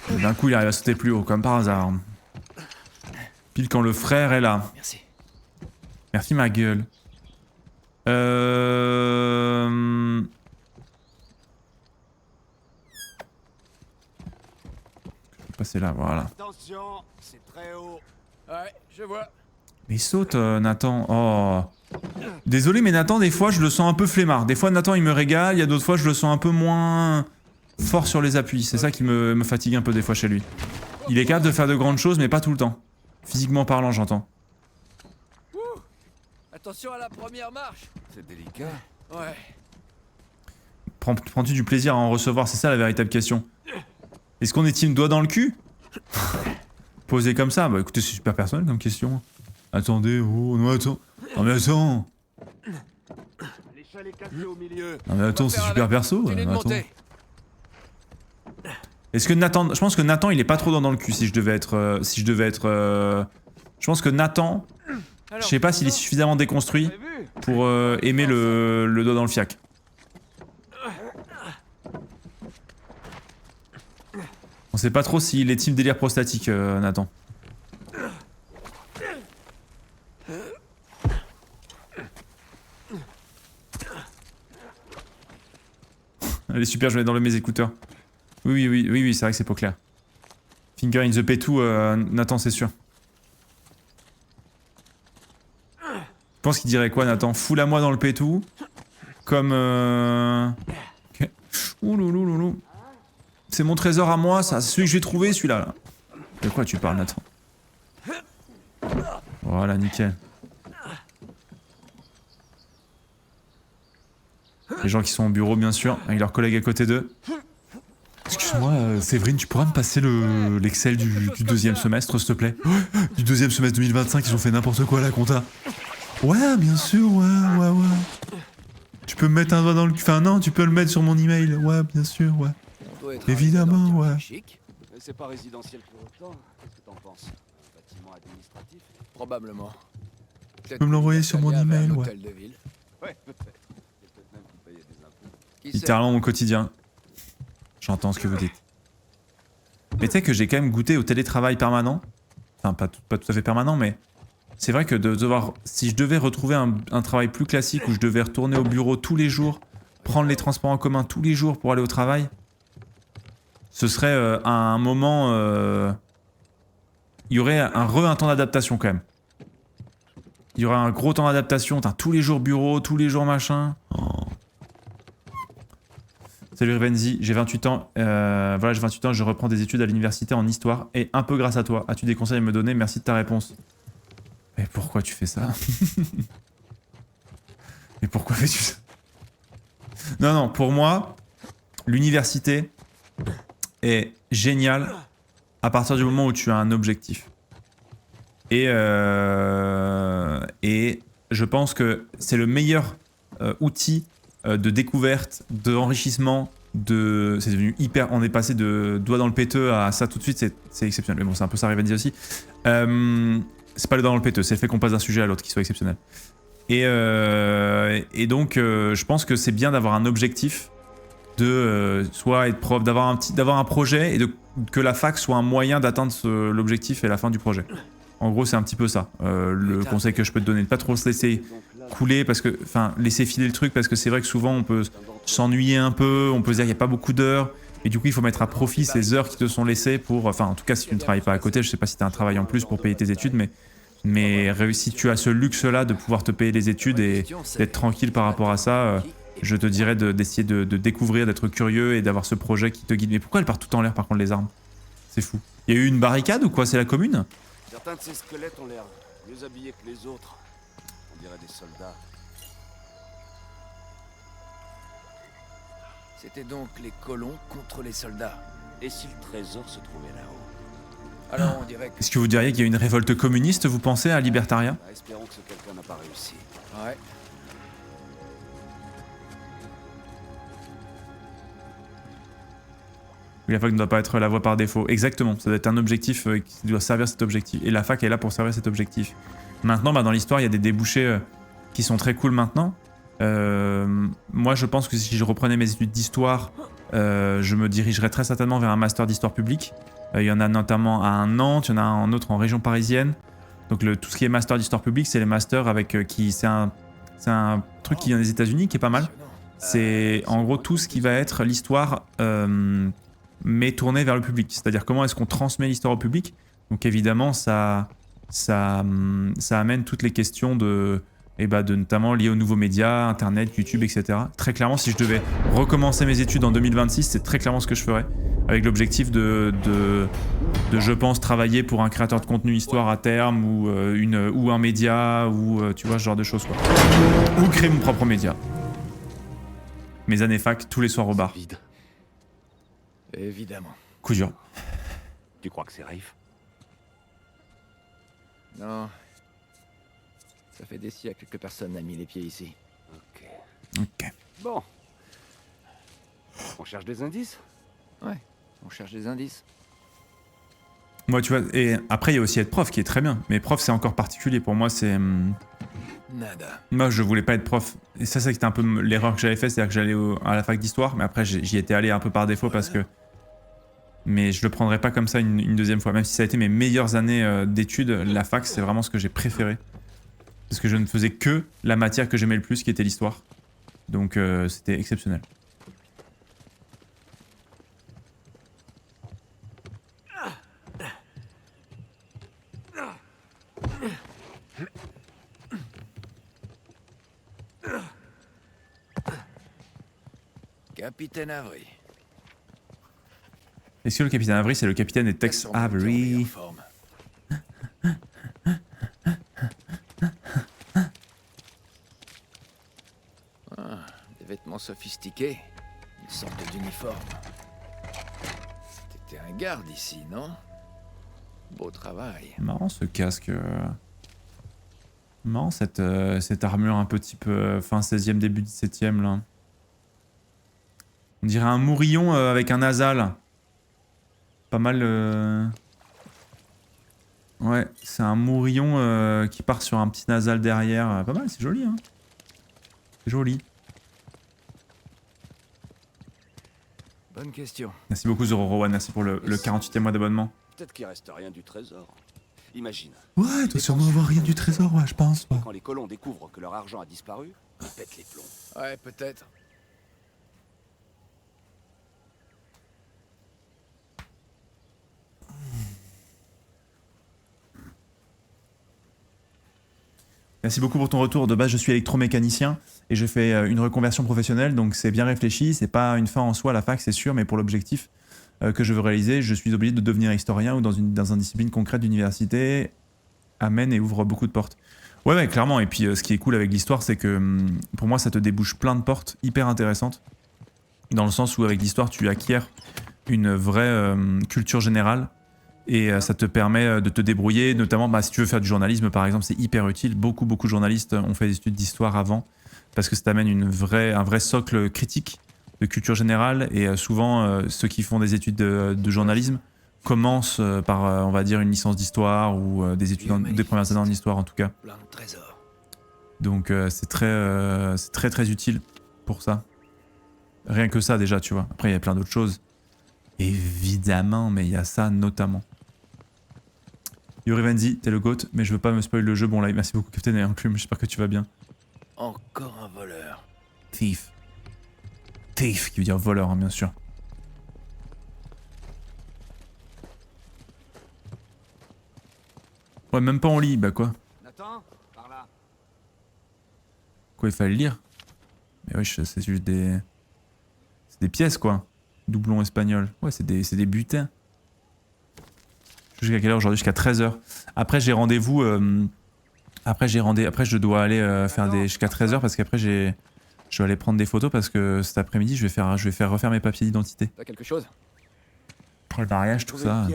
D'un coup, il arrive à sauter plus haut, comme par hasard. Pile quand le frère est là. Merci. Merci, ma gueule. Je vais passer là, voilà. Attention, c'est très haut. Ouais, je vois. Mais il saute, Nathan. Oh. Désolé, mais Nathan, des fois, je le sens un peu flemmard. Des fois, Nathan, il me régale. Il y a d'autres fois, je le sens un peu moins fort sur les appuis. C'est ça qui me fatigue un peu des fois chez lui. Il est capable de faire de grandes choses, mais pas tout le temps. Physiquement parlant, j'entends. Attention à la première marche. C'est délicat. Ouais. Prends-tu du plaisir à en recevoir? C'est ça la véritable question. Est-ce qu'on est team doigt dans le cul? Posé comme ça? Bah écoutez, c'est super personnel comme question. Attendez, oh non, attends. Non mais attends. L'échelle est cassée au milieu. Non mais attends, c'est super perso. Continue de Attends. monter. Est-ce que Nathan... Je pense que Nathan, il est pas trop dans le cul si je devais être... Je pense que Nathan... Je sais pas s'il est suffisamment déconstruit pour aimer le doigt dans le fiac. On sait pas trop s'il est team délire prostatique, Nathan. Elle est super, je vais dans mes écouteurs. Oui, c'est vrai que c'est pas clair. Finger in the P2, Nathan, c'est sûr. Je pense qu'il dirait quoi, Nathan? Foule à moi dans le P2. Comme... Okay. Ouloulouloulou. C'est mon trésor à moi, ça. C'est celui que j'ai trouvé, celui-là. Là. De quoi tu parles, Nathan? Voilà, nickel. Les gens qui sont au bureau, bien sûr, avec leurs collègues à côté d'eux. Excuse-moi, Séverine, tu pourras me passer l'Excel du deuxième semestre, s'il te plaît? Du deuxième semestre 2025, ils ont fait n'importe quoi à la compta. Ouais, bien sûr, ouais. Tu peux me mettre un doigt dans le... Enfin, non, tu peux le mettre sur mon email. Ouais, bien sûr, ouais. On doit être Évidemment, un quartier ouais. chic. Mais c'est pas résidentiel pour autant. Qu'est-ce que t'en penses? Un bâtiment administratif? Probablement. Tu peux me l'envoyer sur mon email, ouais. De ville. Ouais, peut-être. Et peut-être même qu'il payait des impôts. Qui sait? Littéralement mon quotidien. J'entends ce que vous dites. Mais tu sais que j'ai quand même goûté au télétravail permanent. Enfin, pas tout à fait permanent, mais c'est vrai que de devoir, si je devais retrouver un travail plus classique où je devais retourner au bureau tous les jours, prendre les transports en commun tous les jours pour aller au travail, ce serait un moment... il y aurait un temps d'adaptation quand même. Il y aurait un gros temps d'adaptation, tous les jours bureau, tous les jours machin. Oh. Salut Rivenzi, j'ai 28 ans. Voilà, j'ai 28 ans, je reprends des études à l'université en histoire et un peu grâce à toi. As-tu des conseils à me donner? Merci de ta réponse. Mais pourquoi tu fais ça? Mais pourquoi fais-tu ça? Non, pour moi, l'université est géniale à partir du moment où tu as un objectif. Et je pense que c'est le meilleur outil de découverte, d'enrichissement, c'est devenu hyper... On est passé de doigt dans le péteux à ça tout de suite, c'est exceptionnel. Mais bon, c'est un peu ça Rivenzi aussi. C'est pas le doigt dans le péteux, c'est le fait qu'on passe d'un sujet à l'autre qui soit exceptionnel. Et donc, je pense que c'est bien d'avoir un objectif, de soit être prof, d'avoir un projet et que la fac soit un moyen d'atteindre l'objectif et la fin du projet. En gros, c'est un petit peu ça. Le conseil que je peux te donner, de pas trop se laisser couler, laisser filer le truc, parce que c'est vrai que souvent on peut s'ennuyer un peu, on peut se dire qu'il n'y a pas beaucoup d'heures, et du coup il faut mettre à profit ces heures qui te sont laissées pour... Enfin, en tout cas, si tu ne travailles pas à côté, je sais pas si tu as un travail en plus pour payer tes études, mais si tu as ce luxe-là de pouvoir te payer les études et d'être tranquille par rapport à ça, je te dirais d'essayer de découvrir, d'être curieux et d'avoir ce projet qui te guide. Mais pourquoi elles partent tout en l'air par contre les armes? C'est fou. Il y a eu une barricade ou quoi? C'est la commune? Certains de ces squelettes ont l'air mieux habillés que les autres. On dirait des soldats. C'était donc les colons contre les soldats. Et si le trésor se trouvait là-haut? Alors on dirait que... Est-ce que vous diriez qu'il y a une révolte communiste, vous pensez, à Libertaria? Espérons que ce quelqu'un n'a pas réussi. Ouais. La fac ne doit pas être la voie par défaut. Exactement, ça doit être un objectif qui doit servir cet objectif. Et la fac est là pour servir cet objectif. Maintenant, dans l'histoire, il y a des débouchés qui sont très cool maintenant. Moi, je pense que si je reprenais mes études d'histoire, je me dirigerais très certainement vers un master d'histoire publique. Il y en a notamment à Nantes, il y en a un autre en région parisienne. Donc tout ce qui est master d'histoire publique, c'est les masters avec c'est un truc qui vient des États-Unis qui est pas mal. C'est en gros tout ce qui va être l'histoire mais tourné vers le public. C'est-à-dire comment est-ce qu'on transmet l'histoire au public. Donc évidemment, ça amène toutes les questions de notamment liées aux nouveaux médias, Internet, YouTube, etc. Très clairement, si je devais recommencer mes études en 2026, c'est très clairement ce que je ferais. Avec l'objectif de, je pense, travailler pour un créateur de contenu histoire à terme, ou un média, ou tu vois, ce genre de choses, quoi. Ou créer mon propre média. Mes années fac, tous les soirs au bar. Vide. Évidemment. Coup dur. Tu crois que c'est Rafe? Non. Ça fait des siècles que personne n'a mis les pieds ici. Ok. Bon. On cherche des indices? Ouais, on cherche des indices. Moi, tu vois, et après, il y a aussi être prof qui est très bien. Mais prof, c'est encore particulier. Pour moi, c'est... Nada. Moi, je voulais pas être prof. Et ça, c'était un peu l'erreur que j'avais fait, c'est-à-dire que j'allais à la fac d'histoire, mais après, j'y étais allé un peu par défaut parce que... Mais je le prendrais pas comme ça une deuxième fois. Même si ça a été mes meilleures années d'études, la fac, c'est vraiment ce que j'ai préféré. Parce que je ne faisais que la matière que j'aimais le plus, qui était l'histoire. Donc, c'était exceptionnel. Capitaine Avery. Est-ce que le capitaine Avery, c'est le capitaine des Tex Avery? Des vêtements sophistiqué. Une sorte d'uniforme. T'étais un garde ici, non? Beau travail. Marrant ce casque. Marrant cette armure un peu type fin 16e, début 17e là. On dirait un mourillon avec un nasal. Pas mal. Ouais, c'est un mourillon qui part sur un petit nasal derrière. Pas mal, c'est joli hein. C'est joli. Bonne question. Merci beaucoup Zoro1, merci pour le 48e mois d'abonnement. Peut-être qu'il reste rien du trésor. Imagine. Ouais, il doit sûrement avoir rien du trésor, ouais, je pense. Ouais. Quand les colons découvrent que leur argent a disparu, ils pètent les plombs. Ouais, peut-être. Merci beaucoup pour ton retour. De base, je suis électromécanicien et je fais une reconversion professionnelle, donc c'est bien réfléchi. C'est pas une fin en soi, la fac, c'est sûr, mais pour l'objectif que je veux réaliser, je suis obligé de devenir historien ou dans une discipline concrète d'université. Amène et ouvre beaucoup de portes. Ouais, clairement. Et puis, ce qui est cool avec l'histoire, c'est que pour moi, ça te débouche plein de portes hyper intéressantes. Dans le sens où, avec l'histoire, tu acquiers une vraie culture générale. Et ça te permet de te débrouiller, notamment si tu veux faire du journalisme par exemple, c'est hyper utile. Beaucoup de journalistes ont fait des études d'histoire avant, parce que ça t'amène un vrai socle critique de culture générale. Et souvent, ceux qui font des études de journalisme commencent par, on va dire, une licence d'histoire ou des études, des premières années en histoire en tout cas. Plein de trésors. Donc c'est très utile pour ça. Rien que ça déjà, tu vois. Après, il y a plein d'autres choses. Évidemment, mais il y a ça notamment. Yorivenzi, t'es le GOAT, mais je veux pas me spoil le jeu. Bon là, merci beaucoup Captain et Enclume, j'espère que tu vas bien. Encore un voleur. Thief. Thief, qui veut dire voleur, hein, bien sûr. Ouais, même pas en lit, bah quoi. Nathan, par là. Quoi, il fallait le lire? Mais wesh, c'est juste des... C'est des pièces, quoi. Doublon espagnol. Ouais, c'est des butins. Jusqu'à quelle heure aujourd'hui? Jusqu'à 13h. Après, j'ai rendez-vous... Après, je dois aller faire des... Jusqu'à 13h parce qu'après, je vais aller prendre des photos parce que cet après-midi, je vais faire refaire mes papiers d'identité. T'as quelque chose? Pour le mariage, tout ça.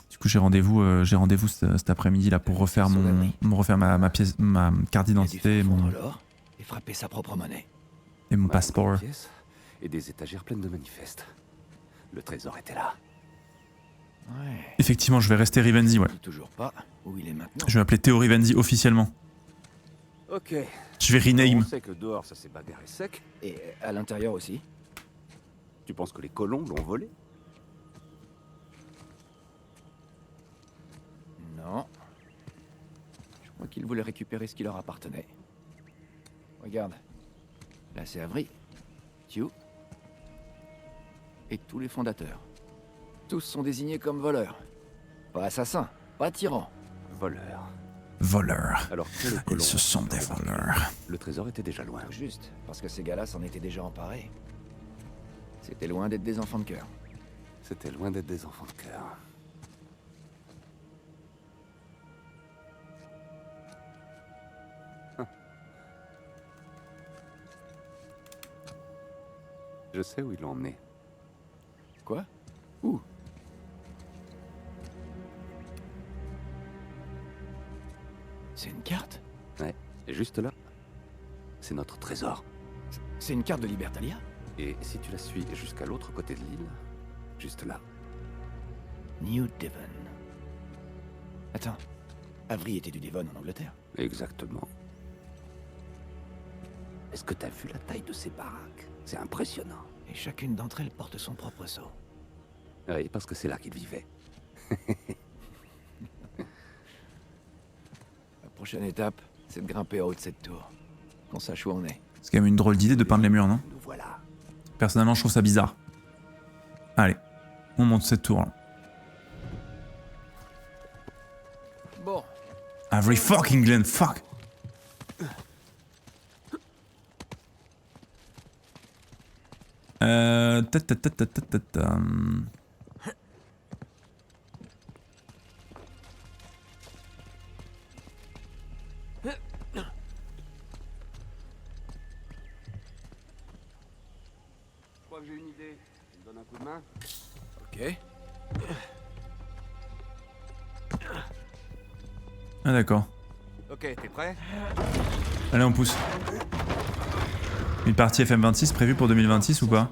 Du coup, j'ai rendez-vous cet après-midi là pour refaire ma pièce, ma carte d'identité Et frapper sa propre monnaie. et mon passeport. Et des étagères pleines de manifestes. Le trésor était là. Ouais. Effectivement, je vais rester Rivenzi, ouais. Je sais toujours pas où il est maintenant. Je vais m'appeler Théo Rivenzi officiellement. Ok. Je vais rename. On sait que dehors ça s'est bagarré sec. Et à l'intérieur aussi. Tu penses que les colons l'ont volé? Non. Je crois qu'ils voulaient récupérer ce qui leur appartenait. Regarde. Là c'est Avery. Tew. Et tous les fondateurs. Tous sont désignés comme voleurs. Pas assassins, pas tyrans. Voleurs. Voleurs. Alors que les Ils colons... se sont des voleurs. Le trésor était déjà loin. Tout juste, parce que ces gars-là s'en étaient déjà emparés. C'était loin d'être des enfants de cœur. C'était loin d'être des enfants de cœur. Je sais où ils l'ont emmené. Quoi? Où? C'est une carte? Ouais, et juste là, c'est notre trésor. C'est une carte de Libertalia? Et si tu la suis jusqu'à l'autre côté de l'île, juste là. New Devon. Attends, Avery était du Devon en Angleterre. Exactement. Est-ce que t'as vu la taille de ces baraques? C'est impressionnant. Et chacune d'entre elles porte son propre sceau. Oui, parce que c'est là qu'ils vivaient. La prochaine étape, c'est de grimper en haut de cette tour. Qu'on sache où on est. C'est quand même une drôle d'idée de peindre les murs, non? Nous voilà. Personnellement, je trouve ça bizarre. Allez, on monte cette tour. Là. Bon, Avery fucking Glen, fuck! Ta, ta, ta, ta, ta, ta, ta. crois que j'ai une idée. Tu me donnes un coup de main? Ok. Ah d'accord. Ok, t'es prêt? Allez, on pousse. Une partie FM26 prévue pour 2026 ou pas?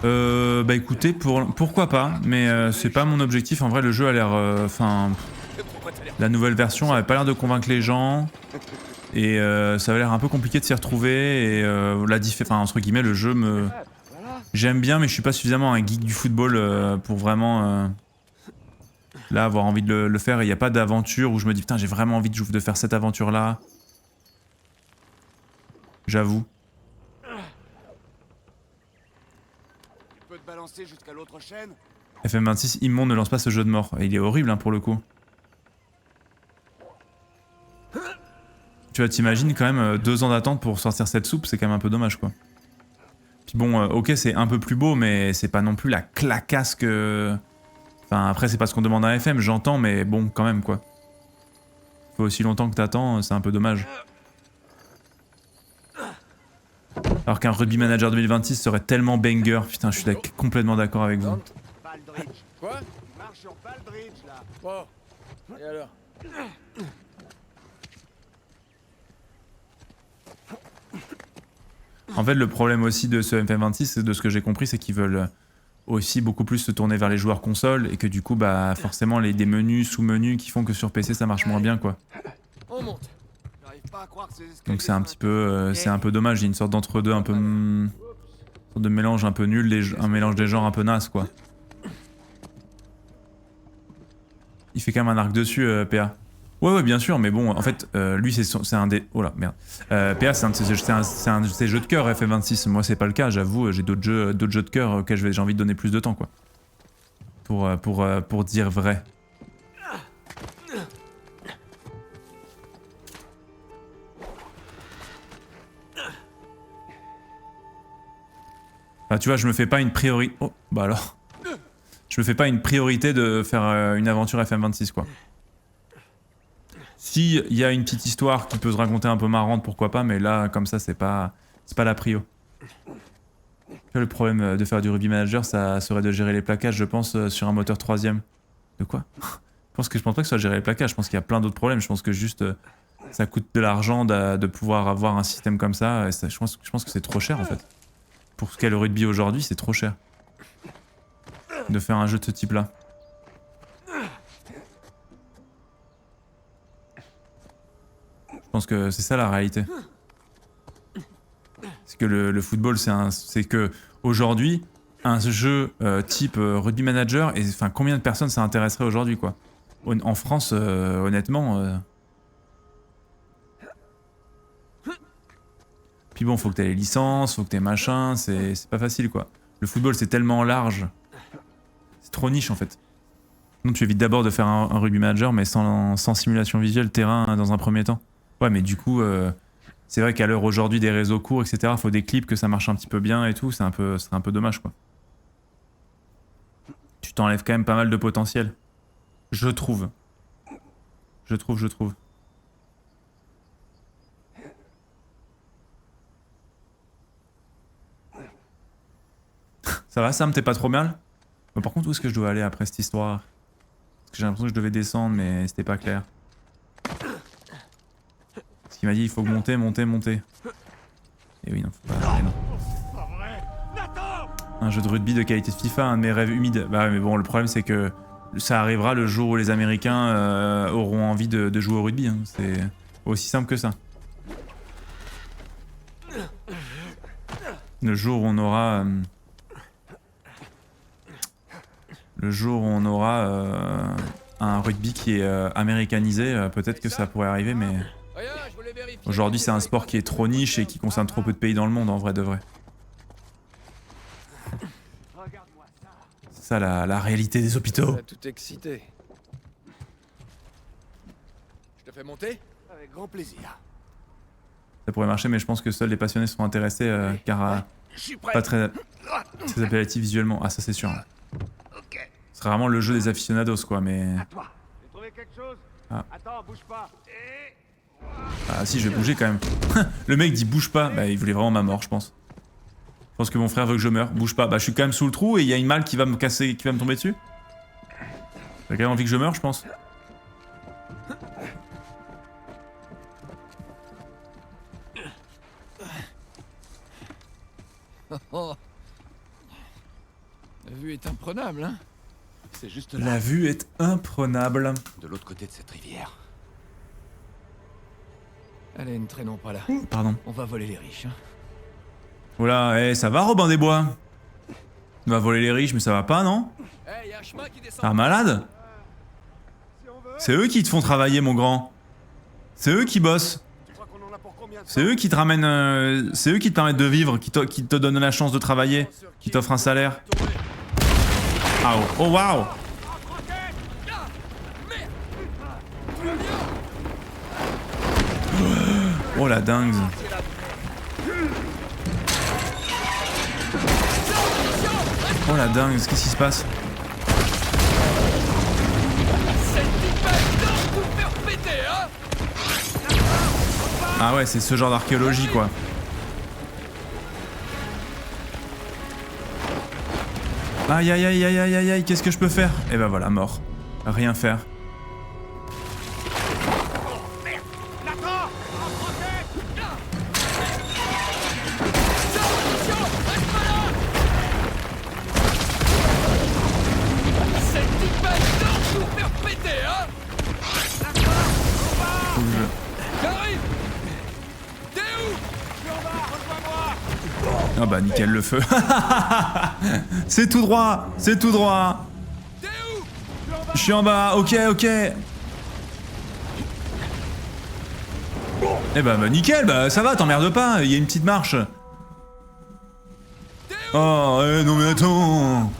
Bah écoutez, pourquoi pas, mais c'est pas mon objectif. En vrai, le jeu a l'air... Enfin... la nouvelle version avait pas l'air de convaincre les gens. Et ça avait l'air un peu compliqué de s'y retrouver. Et enfin, entre guillemets, le jeu me... J'aime bien, mais je suis pas suffisamment un geek du football pour vraiment... là, avoir envie de le faire. Il n'y a pas d'aventure où je me dis, putain, j'ai vraiment envie de faire cette aventure-là. J'avoue. Tu peux te balancer jusqu'à l'autre chaîne? FM26, immonde, ne lance pas ce jeu de mort. Et il est horrible hein, pour le coup. Tu vois, t'imagines quand même 2 ans d'attente pour sortir cette soupe, c'est quand même un peu dommage quoi. Puis bon, ok, c'est un peu plus beau, mais c'est pas non plus la clacasse que... Enfin, après, c'est pas ce qu'on demande à un FM, j'entends, mais bon, quand même quoi. Fait aussi longtemps que t'attends, c'est un peu dommage. Alors qu'un Rugby Manager 2026 serait tellement banger, putain, je suis complètement d'accord avec vous. Baldridge. Quoi? Tu marches sur Baldridge, là. Bon. Et alors? En fait, le problème aussi de ce FM26, de ce que j'ai compris, c'est qu'ils veulent aussi beaucoup plus se tourner vers les joueurs consoles et que du coup, bah, forcément, des menus, sous-menus qui font que sur PC ça marche moins bien, quoi. On monte. J'arrive pas à croire que ces escaliers Donc c'est un sont petit peu, c'est un peu dommage. Il y a une sorte d'entre-deux un peu, une sorte de mélange un peu nul, un mélange des genres un peu naze, quoi. Il fait quand même un arc dessus, PA. Ouais, bien sûr, mais bon, en fait, lui, c'est un des... Oh là, merde. PA, c'est un de ses jeux de cœur, FM26. Moi, c'est pas le cas, j'avoue, j'ai d'autres jeux de cœur auxquels j'ai envie de donner plus de temps, quoi. Pour dire vrai. Enfin, tu vois, je me fais pas une priorité... Oh, bah alors... Je me fais pas une priorité de faire une aventure FM26, quoi. Si il y a une petite histoire qui peut se raconter un peu marrante, pourquoi pas, mais là, comme ça, c'est pas la prio. Le problème de faire du Rugby Manager, ça serait de gérer les plaquages, je pense, sur un moteur 3ème. De quoi? Je pense pas que ce soit gérer les plaquages, je pense qu'il y a plein d'autres problèmes, je pense que juste ça coûte de l'argent de pouvoir avoir un système comme ça, et je pense que c'est trop cher en fait. Pour ce qu'est le rugby aujourd'hui, c'est trop cher. De faire un jeu de ce type-là. Je pense que c'est ça la réalité. C'est que le football, c'est que aujourd'hui, un jeu type Rugby Manager, et enfin combien de personnes ça intéresserait aujourd'hui quoi. En France, honnêtement. Puis bon, faut que t'aies les licences, faut que t'aies machin, c'est pas facile quoi. Le football c'est tellement large, c'est trop niche en fait. Donc tu évites d'abord de faire un Rugby Manager, mais sans simulation visuelle, terrain dans un premier temps. Ouais, mais du coup, c'est vrai qu'à l'heure aujourd'hui des réseaux courts, etc., faut des clips que ça marche un petit peu bien et tout, ce serait un peu dommage quoi. Tu t'enlèves quand même pas mal de potentiel. Je trouve. Ça va, Sam, t'es pas trop mal? Mais par contre, où est-ce que je dois aller après cette histoire? Parce que j'ai l'impression que je devais descendre, mais c'était pas clair. Parce qu'il m'a dit il faut monter. Et oui, non, faut pas. Non. Un jeu de rugby de qualité de FIFA, un de mes rêves humides. Bah mais bon, le problème c'est que ça arrivera le jour où les Américains auront envie de jouer au rugby. Hein. C'est aussi simple que ça. Le jour où on aura... un rugby qui est américanisé, peut-être que ça pourrait arriver, mais... Aujourd'hui, c'est un sport qui est trop niche et qui concerne trop peu de pays dans le monde, en vrai de vrai. C'est ça la réalité des hôpitaux. Tout excité. Je te fais monter? Avec grand plaisir. Ça pourrait marcher, mais je pense que seuls les passionnés seront intéressés, car pas très appellatif visuellement. Ah, ça c'est sûr. Ce serait vraiment le jeu des aficionados, quoi, mais... À toi. J'ai trouvé quelque chose? Ah. Attends, bouge pas. Ah si, je vais bouger quand même. Le mec dit bouge pas, bah il voulait vraiment ma mort, je pense. pense que mon frère veut que je meure. Bouge pas. Bah, je suis quand même sous le trou et il y a une malle qui va me casser, qui va me tomber dessus. T'as quand même envie que je meure, je pense. Oh. La vue est imprenable, hein. C'est juste là, La vue est imprenable. de l'autre côté de cette rivière. Allez, ne traînons pas là. Pardon. On va voler les riches, hein. Oula, ça va Robin des Bois? On va voler les riches, mais ça va pas, non? Eh, y a un chemin qui descend. Ah, malade? C'est eux qui te font travailler, mon grand. C'est eux qui bossent. C'est eux qui te ramènent... c'est eux qui te permettent de vivre, qui te donnent la chance de travailler, qui t'offrent un salaire. Ah oh, oh waouh! Oh la dingue! Oh la dingue, qu'est-ce qui se passe? Ah ouais, c'est ce genre d'archéologie quoi. Aïe aïe aïe aïe aïe aïe aïe, qu'est-ce que je peux faire? Et ben voilà, mort. Rien faire. Ah bah nickel le feu. C'est tout droit, c'est tout droit. Je suis en bas, ok ok. Eh bah nickel, bah ça va, t'emmerdes pas, il y a une petite marche. Oh non mais attends.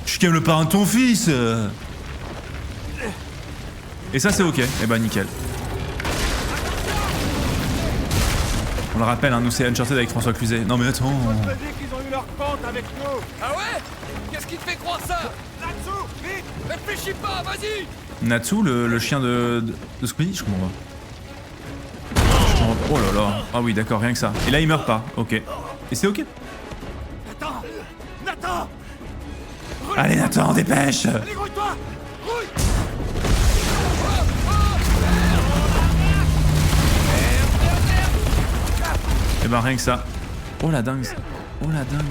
Je suis quand même le parrain de ton fils. Et ça c'est ok, eh bah nickel. On le rappelle, hein, nous c'est Uncharted avec François Cluzet. Non mais attends. Je te dis qu'ils ont eu leur compte avec nous. Ah ouais? Qu'est-ce qui te fait croire ça? Là-dessous, vite. Réfléchis pas, vas-y! Natsu, le chien de Squeezie, je comprends pas. Oh là là. Ah oui d'accord, rien que ça. Et là il meurt pas, ok. Et c'est ok. Nathan, Nathan, Allez Nathan, dépêche. allez grouille-toi. Grouille. Et ben rien que ça. Oh la dingue. Oh la dingue.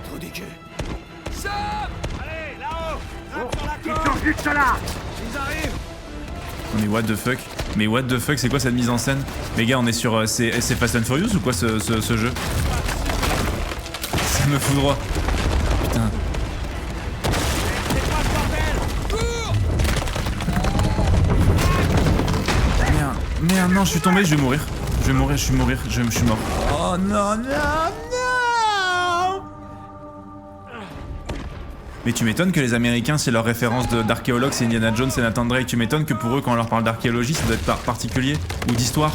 Trop dégueu. Allez, là-haut. Rate sur la corde. Ils sont juste là. Ils arrivent. On est what the fuck? Mais what the fuck, c'est quoi cette mise en scène? Les gars, on est sur... c'est Fast and Furious ou quoi ce jeu? Ça me fout droit. Putain. Merde, merde, non, je suis tombé, je vais mourir. Je vais mourir, je suis mort. Oh non, non, non! Mais tu m'étonnes que les Américains, c'est leur référence d'archéologue, c'est Indiana Jones et Nathan Drake. Tu m'étonnes que pour eux, quand on leur parle d'archéologie, ça doit être particulier. Ou d'histoire.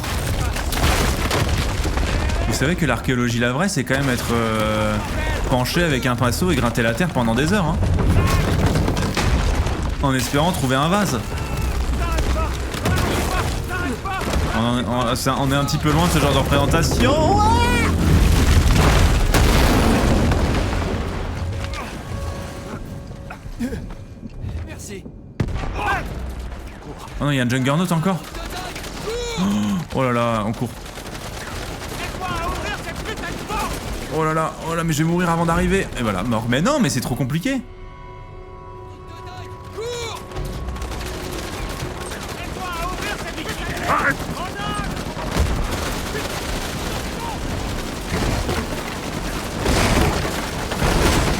Vous savez que l'archéologie, la vraie, c'est quand même être penché avec un pinceau et gratter la terre pendant des heures. Hein. En espérant trouver un vase. On est un petit peu loin de ce genre de représentation. Ouais. Merci. Oh non, il y a un Juggernaut encore. Oh là là, on court. Oh là, mais je vais mourir avant d'arriver. Et voilà, mort. Mais non, mais c'est trop compliqué.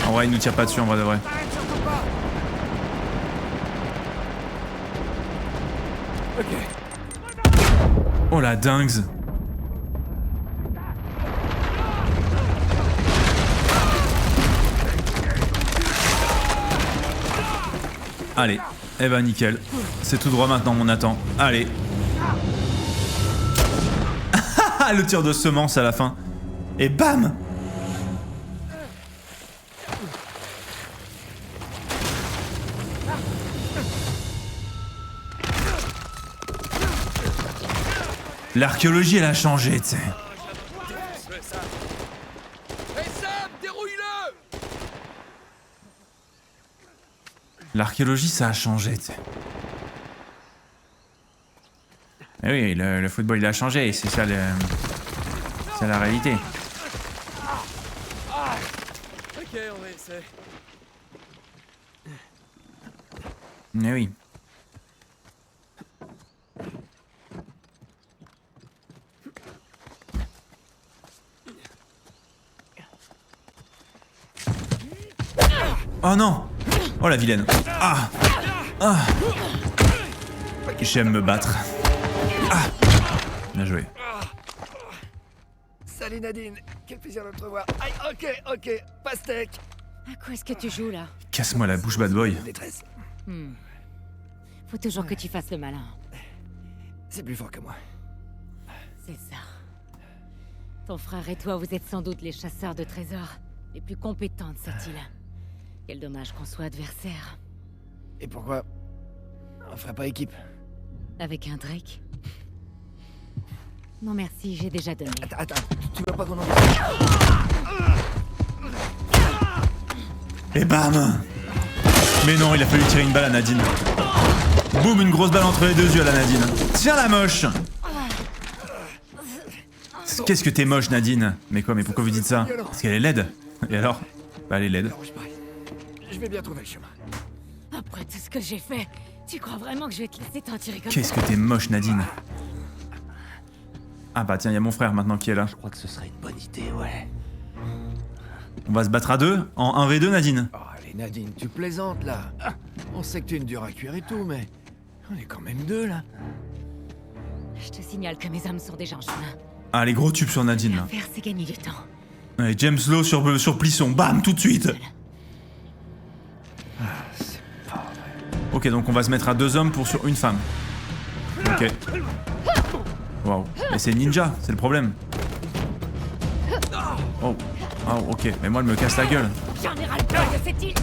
En vrai, il nous tire pas dessus, en vrai de vrai. Oh la dingue. Allez, eh ben nickel. C'est tout droit maintenant mon Nathan. Allez. Le tir de semence à la fin. Et bam! L'archéologie elle a changé, tu sais. L'archéologie, ça a changé, tu sais. Eh oui, le football, il a changé, c'est ça c'est la réalité. Ok, on essaie. Eh oui. Oh non! Oh la vilaine! Ah! Ah! J'aime me battre. Ah! Bien joué. Salut Nadine, quel plaisir de te revoir. Aïe, ok, pastèque. À quoi est-ce que tu joues là? Casse-moi la bouche, bad boy. Détresse, Faut toujours que tu fasses le malin. c'est plus fort que moi. C'est ça. Ton frère et toi, vous êtes sans doute les chasseurs de trésors les plus compétents de cette île. Quel dommage qu'on soit adversaires. Et pourquoi on ferait pas équipe? Avec un Drake? Non merci, j'ai déjà donné. Attends, tu vois pas qu'on en... Et bam! Mais non, il a fallu tirer une balle à Nadine. Boum, une grosse balle entre les deux yeux à la Nadine. Tiens la moche! Qu'est-ce que t'es moche, Nadine? Mais quoi, mais pourquoi vous dites ça? Parce qu'elle est laide. Et alors? Bah, elle est laide. Je vais bien trouver le chemin. Après tout ce que j'ai fait, tu crois vraiment que je vais te laisser t'en tirer comme ça? Qu'est-ce que t'es moche, Nadine? Ah bah tiens, il y a mon frère maintenant qui est là. Je crois que ce serait une bonne idée, ouais. On va se battre à deux? En 1v2, Nadine? Oh, allez Nadine, tu plaisantes là. On sait que t'es une dure à cuire et tout, mais... On est quand même deux là. Je te signale que mes hommes sont déjà en chemin. Ah, les gros tubes sur Nadine, là. Faire, c'est gagner du temps. Allez, James Lowe sur Plisson. Bam, tout de suite! Ok, donc on va se mettre à 2 hommes sur une femme. Ok. Waouh. Mais c'est ninja, c'est le problème. Oh. Oh, ok. Mais moi, elle me casse la gueule. J'en ai ras-le-bol de cette île.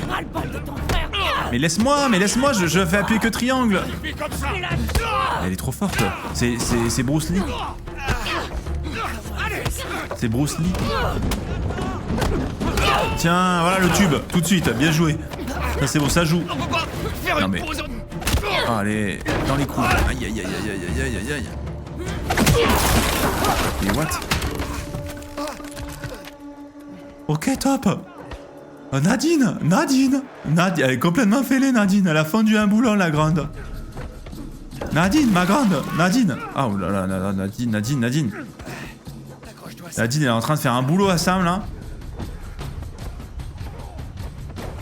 Ras-le-bol de ton frère. Mais laisse-moi, je fais appuyer que triangle. Elle est trop forte. C'est Bruce Lee. C'est Bruce Lee. Tiens, voilà le tube, tout de suite, bien joué. Ça c'est bon, ça joue. Non mais... Oh, allez, dans les coups. Aïe aïe aïe aïe aïe aïe aïe. Et what? Ok, top. Nadine, elle est complètement fêlée, Nadine. Elle a fendu un boulon, la grande. Nadine, ma grande, Nadine. Ah, oh là là, Nadine. Nadine, elle est en train de faire un boulot à Sam, là.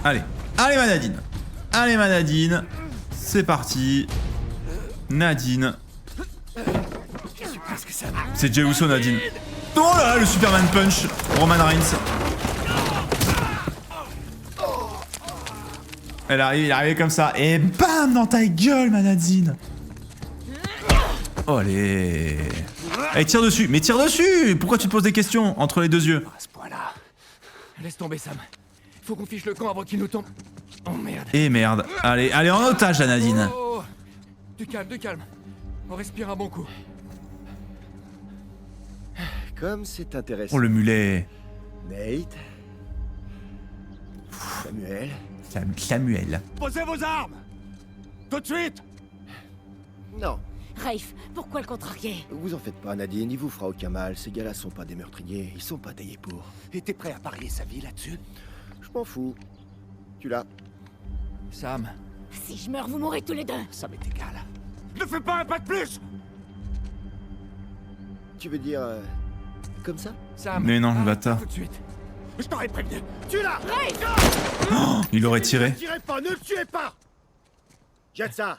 Allez, ma Nadine. C'est parti. Nadine. C'est Jey Uso, Nadine. Oh là, le Superman Punch. Roman Reigns. Il est arrivé comme ça. Et bam, dans ta gueule, ma Nadine. Oh, allez. Allez, tire dessus. Mais tire dessus. Pourquoi tu te poses des questions entre les deux yeux? À ce point-là. Laisse tomber Sam. Faut qu'on fiche le camp avant qu'il nous tombe. Oh merde. Et merde. Allez, en otage, la Nadine. Oh, du calme. On respire un bon coup. Comme c'est intéressant. Oh, le mulet. Nate. Samuel. Posez vos armes! Tout de suite! Non, Rafe, pourquoi le contrarier? vous en faites pas, Nadine, il vous fera aucun mal. Ces gars-là sont pas des meurtriers, ils sont pas taillés pour. Et t'es prêt à parier sa vie là-dessus? Je m'en fous. Tu l'as. Sam. Si je meurs, vous mourrez tous les deux. Ça m'est égal. Ne fais pas un pas de plus! Tu veux dire... comme ça? Sam. Mais non, le arrête bâtard. Tout de suite. Je t'aurais prévenu! Tu l'as! Il aurait tiré. Ne tirez pas, ne le tuez pas! Jette ça!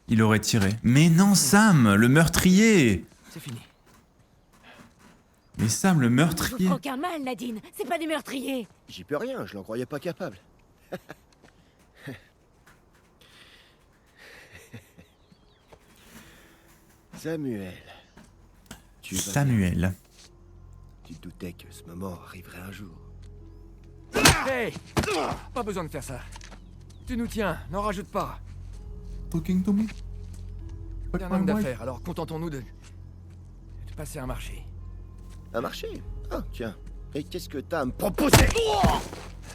Il aurait tiré. Mais non, Sam, le meurtrier. C'est fini. Mais Sam, le Vous meurtrier. ferez aucun mal, Nadine. C'est pas des meurtriers. J'y peux rien, je l'en croyais pas capable. Samuel. Tu vas bien. Samuel. Tu te doutais que ce moment arriverait un jour. Hey! Pas besoin de faire ça. Tu nous tiens, n'en rajoute pas. Talking to me. T'es un homme d'affaires, alors contentons-nous de passer un marché. Un marché? Ah, tiens. Et qu'est-ce que t'as à me proposer?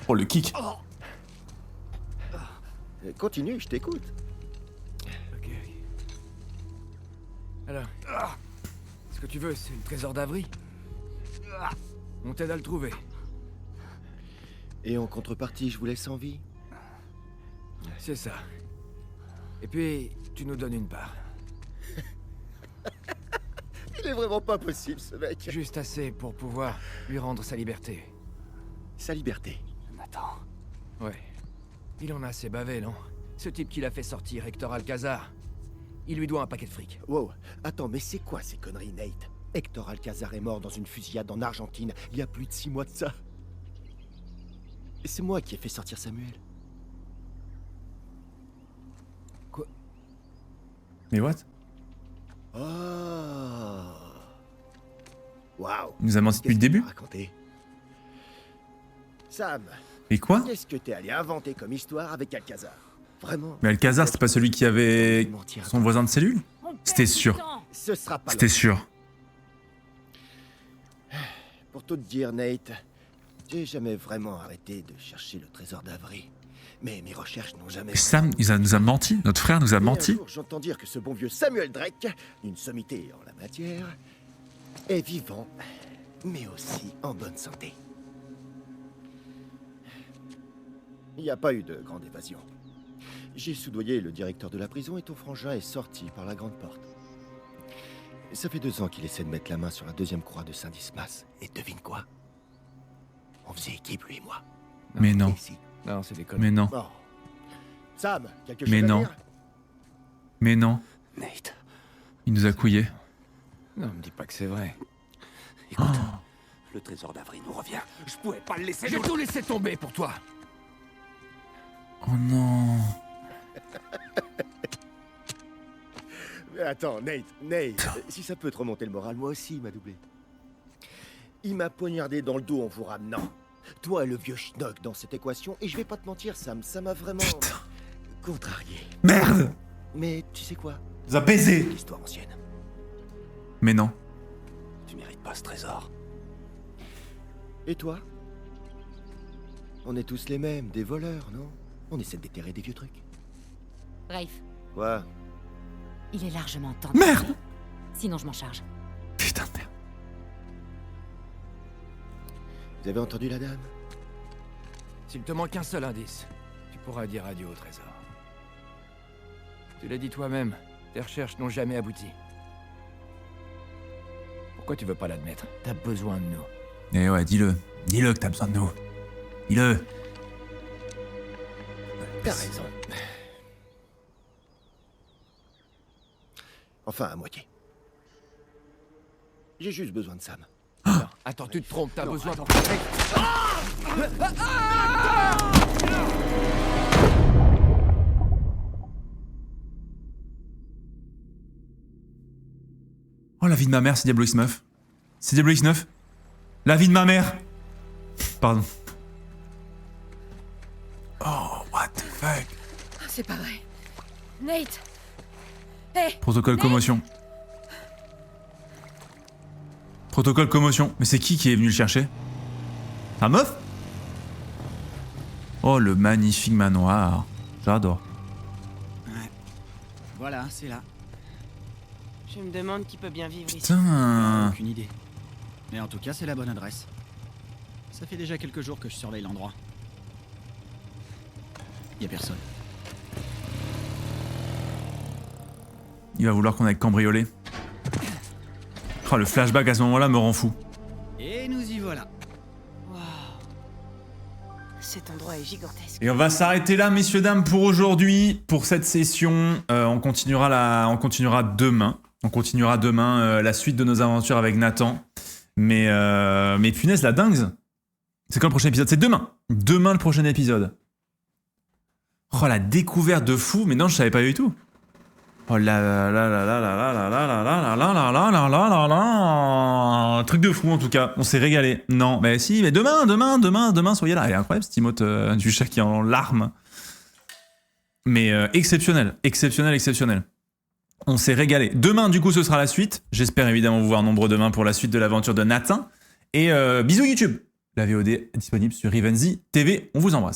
Oh, le kick. Continue, je t'écoute. Ok. Alors, ce que tu veux, c'est le trésor d'Avry? On t'aide à le trouver. Et en contrepartie, je vous laisse en vie. C'est ça. Et puis, tu nous donnes une part. Il est vraiment pas possible, ce mec. Juste assez pour pouvoir lui rendre sa liberté. Sa liberté. Nathan. Ouais. Il en a assez bavé, non? Ce type qui l'a fait sortir, Hector Alcazar. Il lui doit un paquet de fric. Wow. Attends, mais c'est quoi ces conneries, Nate? Hector Alcazar est mort dans une fusillade en Argentine il y a plus de 6 mois de ça. Et c'est moi qui ai fait sortir Samuel. Quoi? Mais what? Oh. Waouh. Il nous a menti depuis le début? Raconter. Sam, Et quoi? qu'est-ce que t'es allé inventer comme histoire avec Alcazar? Vraiment? Mais Alcazar, c'était pas celui qui avait son voisin de cellule? C'était sûr. Ce sera pas C'était long. sûr. Pour tout te dire, Nate, j'ai jamais vraiment arrêté de chercher le trésor d'Avry. Mais mes recherches n'ont jamais... Et Sam, nous a menti. Notre frère nous a Et menti. un jour, j'entends dire que ce bon vieux Samuel Drake, d'une sommité en la matière, est vivant, mais aussi en bonne santé. Il n'y a pas eu de grande évasion. J'ai soudoyé le directeur de la prison et ton frangin est sorti par la grande porte. Ça fait 2 ans qu'il essaie de mettre la main sur la 2e croix de Saint-Dismas. Et devine quoi? On faisait équipe, lui et moi. Mais non. Et si. Non, c'est des conneries. Mais non. Oh. Sam, quelque chose Mais à non. dire? Mais non. Nate. Il nous a couillés. Non, me dis pas que c'est vrai. Écoute, le trésor d'Avry nous revient. Je pouvais pas le laisser. J'ai tout laissé tomber pour toi. Oh non. Mais attends, Nate, si ça peut te remonter le moral, moi aussi, il m'a doublé. Il m'a poignardé dans le dos en vous ramenant. Toi et le vieux schnock dans cette équation, et je vais pas te mentir, Sam, ça m'a vraiment... Putain. contrarié. Merde. Mais tu sais quoi? Il nous a baisé. L'histoire ancienne. Mais non. Tu mérites pas ce trésor. Et toi? On est tous les mêmes, des voleurs, non? On essaie de déterrer des vieux trucs. Bref, Quoi? il est largement temps. Merde. Sinon, je m'en charge. Putain de merde. Vous avez entendu la dame? S'il te manque un seul indice, tu pourras dire adieu au trésor. Tu l'as dit toi-même, tes recherches n'ont jamais abouti. Pourquoi tu veux pas l'admettre? T'as besoin de nous. Eh ouais, dis-le. Dis-le que t'as besoin de nous. Dis-le. T'as raison. Enfin, à moitié. J'ai juste besoin de Sam. Non, attends, tu te trompes, t'as besoin de... Oh, la vie de ma mère, c'est Diablo X9. C'est Diablo X9. La vie de ma mère. Pardon. Oh, what the fuck. C'est pas vrai. Nate. Hé. Protocole commotion. Protocole commotion. Mais c'est qui est venu le chercher? Un meuf? Oh, le magnifique manoir. J'adore. Ouais. Voilà, c'est là. Je me demande qui peut bien vivre ici. Putain. Aucune idée. Mais en tout cas, c'est la bonne adresse. Ça fait déjà quelques jours que je surveille l'endroit. Y a personne. Il va vouloir qu'on aille cambrioler. Oh, le flashback à ce moment-là me rend fou. Et nous y voilà. Cet endroit est gigantesque. Et on va s'arrêter là, messieurs, dames, pour aujourd'hui, pour cette session. On continuera demain. On continuera demain la suite de nos aventures avec Nathan. Mais punaise, la dingue. C'est quand le prochain épisode? C'est demain. Demain, le prochain épisode. Oh, la découverte de fou. Mais non, je savais pas du tout. Oh là là là là là là là là là là là là là là là là là. Un truc de fou en tout cas, on s'est régalé. Non, mais si, mais demain, soyez là. Elle est incroyable cette emote du chat qui est en larmes. Mais exceptionnel. On s'est régalé. Demain, du coup, ce sera la suite. J'espère évidemment vous voir nombreux demain pour la suite de l'aventure de Nathan. Et bisous YouTube. La VOD est disponible sur Rivenzi TV. On vous embrasse.